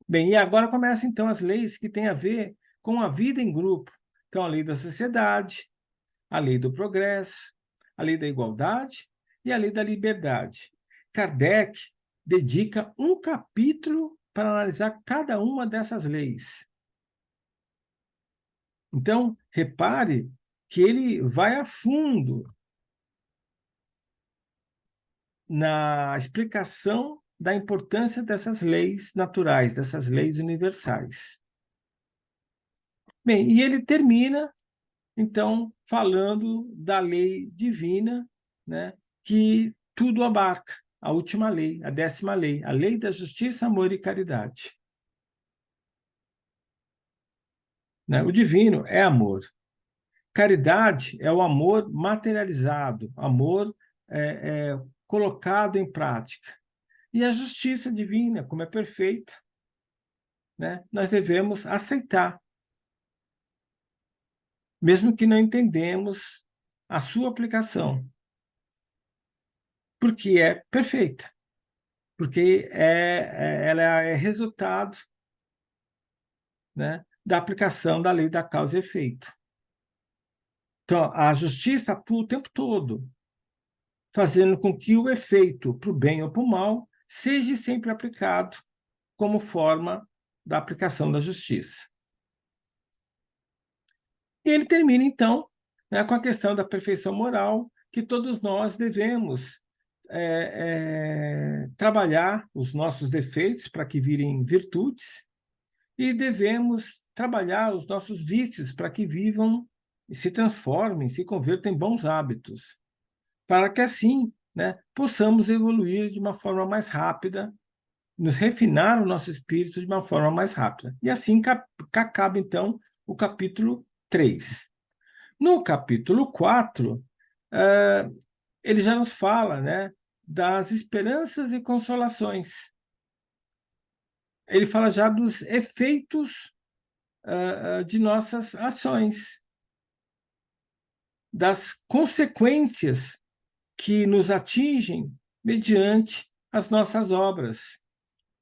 Bem, e agora começam, então, as leis que têm a ver com a vida em grupo. Então, a lei da sociedade, a lei do progresso, a lei da igualdade e a lei da liberdade. Kardec dedica um capítulo para analisar cada uma dessas leis. Então, repare que ele vai a fundo na explicação da importância dessas leis naturais, dessas leis universais. Bem, e ele termina, então, falando da lei divina, né, que tudo abarca, a última lei, a 10ª lei, a lei da justiça, amor e caridade. Né? O divino é amor. Caridade é o amor materializado, amor colocado em prática. E a justiça divina, como é perfeita, né, nós devemos aceitar, mesmo que não entendemos a sua aplicação, porque é perfeita, porque ela é resultado, né, da aplicação da lei da causa e efeito. Então, a justiça atua o tempo todo, fazendo com que o efeito, para o bem ou para o mal, seja sempre aplicado como forma da aplicação da justiça. E ele termina, então, né, com a questão da perfeição moral, que todos nós devemos trabalhar os nossos defeitos para que virem virtudes, e devemos trabalhar os nossos vícios para que vivam, se transformem, se convertam em bons hábitos, para que assim, né, possamos evoluir de uma forma mais rápida, nos refinar o nosso espírito de uma forma mais rápida. E assim acaba, então, o capítulo 3. No capítulo 4, ele já nos fala, né, das esperanças e consolações. Ele fala já dos efeitos de nossas ações, das consequências que nos atingem mediante as nossas obras,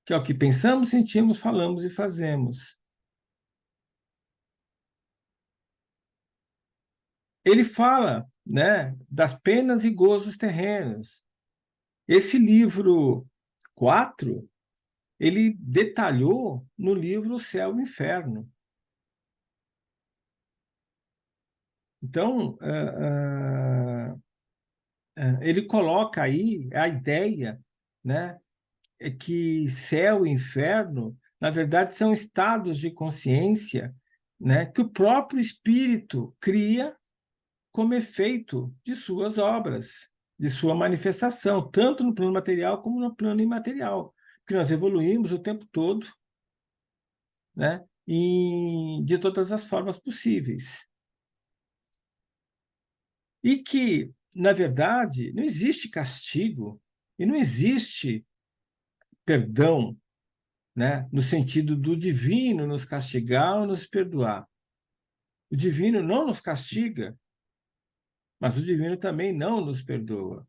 que é o que pensamos, sentimos, falamos e fazemos. Ele fala, né, das penas e gozos terrenos. Esse livro 4, ele detalhou no livro O Céu e o Inferno. Então, ele coloca aí a ideia, né, que céu e inferno, na verdade, são estados de consciência, né, que o próprio espírito cria como efeito de suas obras, de sua manifestação, tanto no plano material como no plano imaterial, porque nós evoluímos o tempo todo, né, de todas as formas possíveis. E que, na verdade, não existe castigo e não existe perdão, né, no sentido do divino nos castigar ou nos perdoar. O divino não nos castiga, mas o divino também não nos perdoa.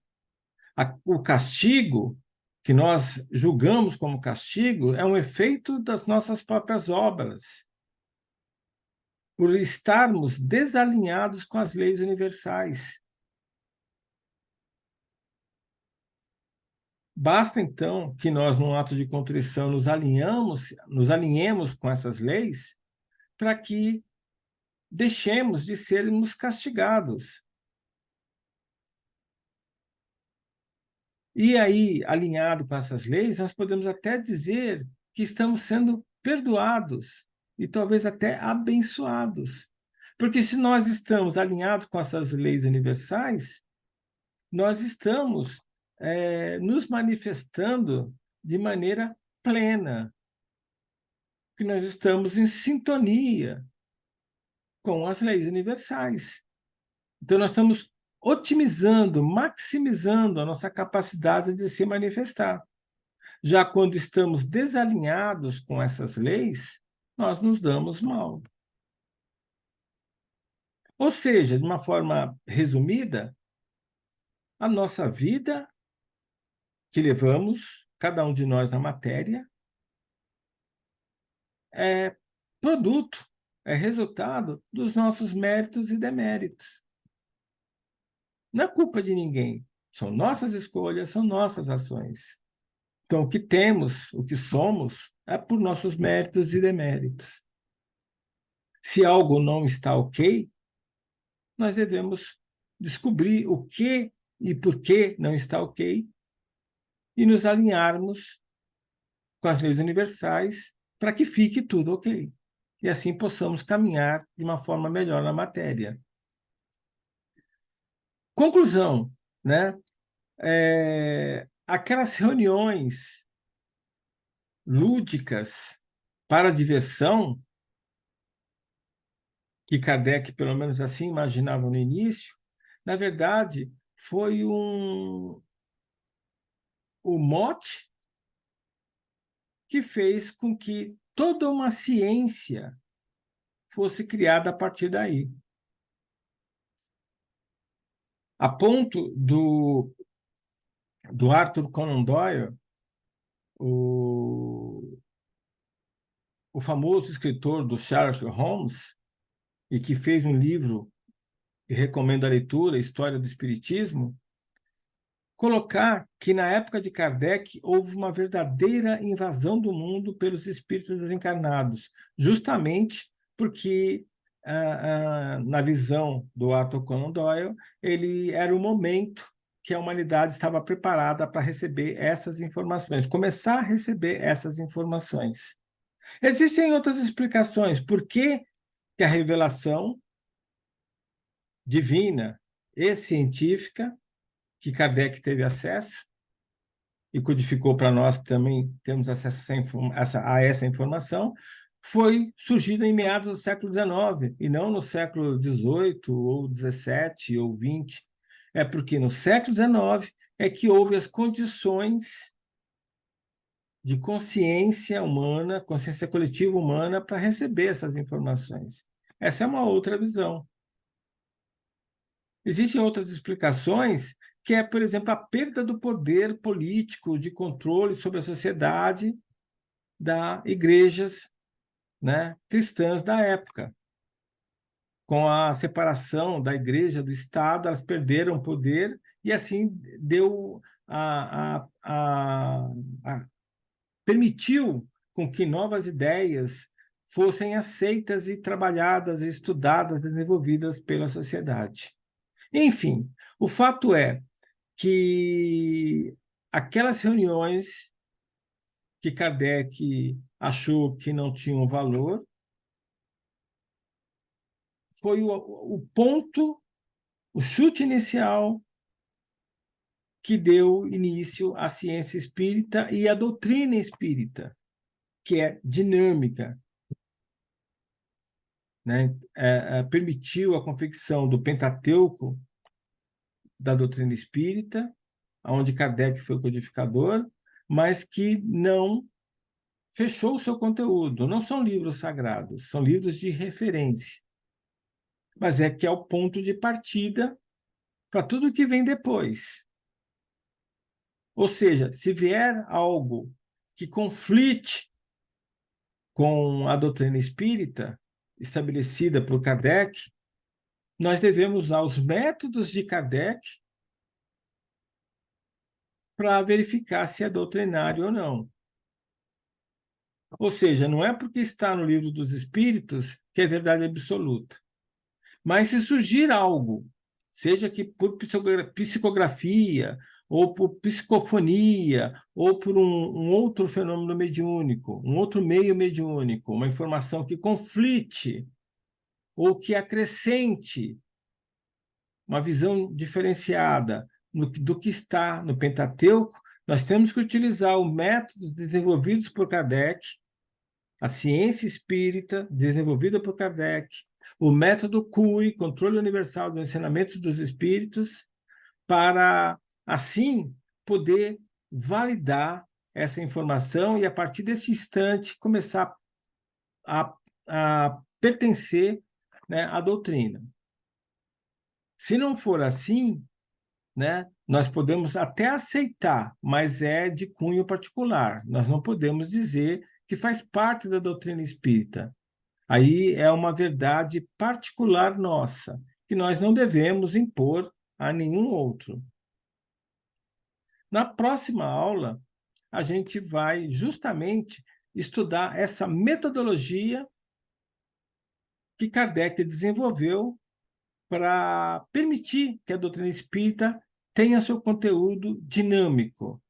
O castigo que nós julgamos como castigo é um efeito das nossas próprias obras, por estarmos desalinhados com as leis universais. Basta, então, que nós, num ato de contrição, nos alinhemos com essas leis para que deixemos de sermos castigados. E aí, alinhado com essas leis, nós podemos até dizer que estamos sendo perdoados e talvez até abençoados. Porque se nós estamos alinhados com essas leis universais, nós estamos nos manifestando de maneira plena, que nós estamos em sintonia com as leis universais. Então, nós estamos otimizando, maximizando a nossa capacidade de se manifestar. Já quando estamos desalinhados com essas leis, nós nos damos mal. Ou seja, de uma forma resumida, a nossa vida que levamos, cada um de nós na matéria, é produto, é resultado dos nossos méritos e deméritos. Não é culpa de ninguém, são nossas escolhas, são nossas ações. Então, o que temos, o que somos, é por nossos méritos e deméritos. Se algo não está ok, nós devemos descobrir o que e por que não está ok e nos alinharmos com as leis universais para que fique tudo ok. E assim possamos caminhar de uma forma melhor na matéria. Conclusão, né? Aquelas reuniões lúdicas para diversão que Kardec, pelo menos assim, imaginava no início, na verdade, foi o mote que fez com que toda uma ciência fosse criada a partir daí. A ponto do Arthur Conan Doyle, o, o famoso escritor do Sherlock Holmes, e que fez um livro que recomendo a leitura, História do Espiritismo, colocar que na época de Kardec houve uma verdadeira invasão do mundo pelos espíritos desencarnados, justamente porque, na visão do Arthur Conan Doyle, ele era o momento que a humanidade estava preparada para receber essas informações, começar a receber essas informações. Existem outras explicações. Por que que a revelação divina e científica que Kardec teve acesso e codificou para nós também, temos acesso a essa informação, foi surgida em meados do século XIX, e não no século XVIII, ou XVII, ou XX. É porque no século XIX é que houve as condições de consciência humana, consciência coletiva humana, para receber essas informações. Essa é uma outra visão. Existem outras explicações, que é, por exemplo, a perda do poder político de controle sobre a sociedade das igrejas, né, cristãs da época. Com a separação da igreja do Estado, elas perderam poder e, assim, deu permitiu com que novas ideias fossem aceitas e trabalhadas, estudadas, desenvolvidas pela sociedade. Enfim, o fato é que aquelas reuniões que Kardec achou que não tinham valor foi o ponto, o chute inicial que deu início à ciência espírita e à doutrina espírita, que é dinâmica, né? Permitiu a confecção do Pentateuco da doutrina espírita, onde Kardec foi o codificador, mas que não fechou o seu conteúdo. Não são livros sagrados, são livros de referência. Mas é que é o ponto de partida para tudo que vem depois. Ou seja, se vier algo que conflite com a doutrina espírita estabelecida por Kardec, nós devemos usar os métodos de Kardec para verificar se é doutrinário ou não. Ou seja, não é porque está no Livro dos Espíritos que é verdade absoluta. Mas se surgir algo, seja que por psicografia, ou por psicofonia, ou por um outro fenômeno mediúnico, um outro meio mediúnico, uma informação que conflite ou que acrescente uma visão diferenciada do que está no Pentateuco, nós temos que utilizar os métodos desenvolvidos por Kardec, a ciência espírita desenvolvida por Kardec, o método CUI, Controle Universal dos Ensinamentos dos Espíritos, para, assim, poder validar essa informação e, a partir desse instante, começar a pertencer, né, à doutrina. Se não for assim, né, nós podemos até aceitar, mas é de cunho particular. Nós não podemos dizer que faz parte da doutrina espírita. Aí é uma verdade particular nossa, que nós não devemos impor a nenhum outro. Na próxima aula, a gente vai justamente estudar essa metodologia que Kardec desenvolveu para permitir que a doutrina espírita tenha seu conteúdo dinâmico,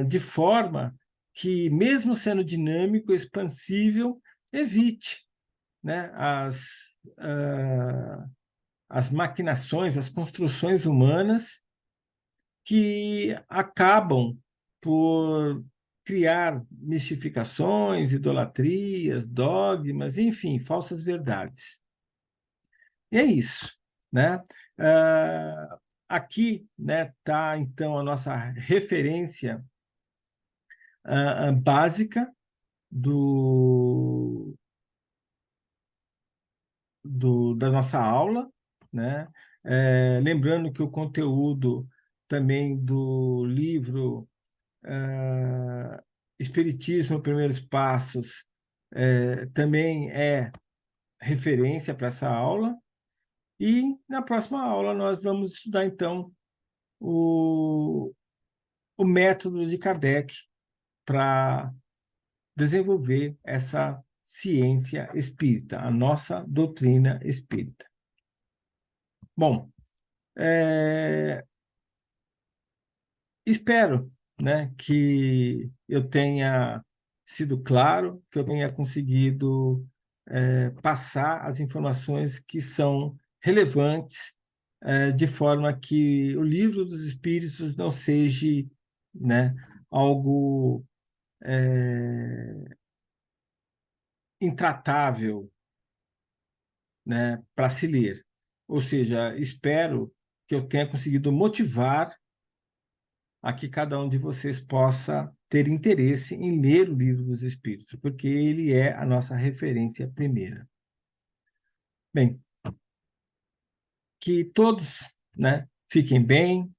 de forma que, mesmo sendo dinâmico, expansível, evite, né, as maquinações, as construções humanas que acabam por criar mistificações, idolatrias, dogmas, enfim, falsas verdades. E é isso, né? Aqui, né, tá então a nossa referência básica do, da nossa aula, né? Lembrando que o conteúdo também do livro Espiritismo, Primeiros Passos, também é referência para essa aula. E na próxima aula nós vamos estudar, então, o, o método de Kardec para desenvolver essa ciência espírita, a nossa doutrina espírita. Bom, espero, né, que eu tenha sido claro, que eu tenha conseguido passar as informações que são relevantes, de forma que o livro dos Espíritos não seja, né, algo intratável, né, para se ler. Ou seja, espero que eu tenha conseguido motivar a que cada um de vocês possa ter interesse em ler o Livro dos Espíritos, porque ele é a nossa referência primeira. Bem, que todos, né, fiquem bem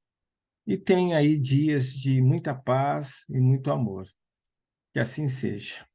e tenham aí dias de muita paz e muito amor. Que assim seja.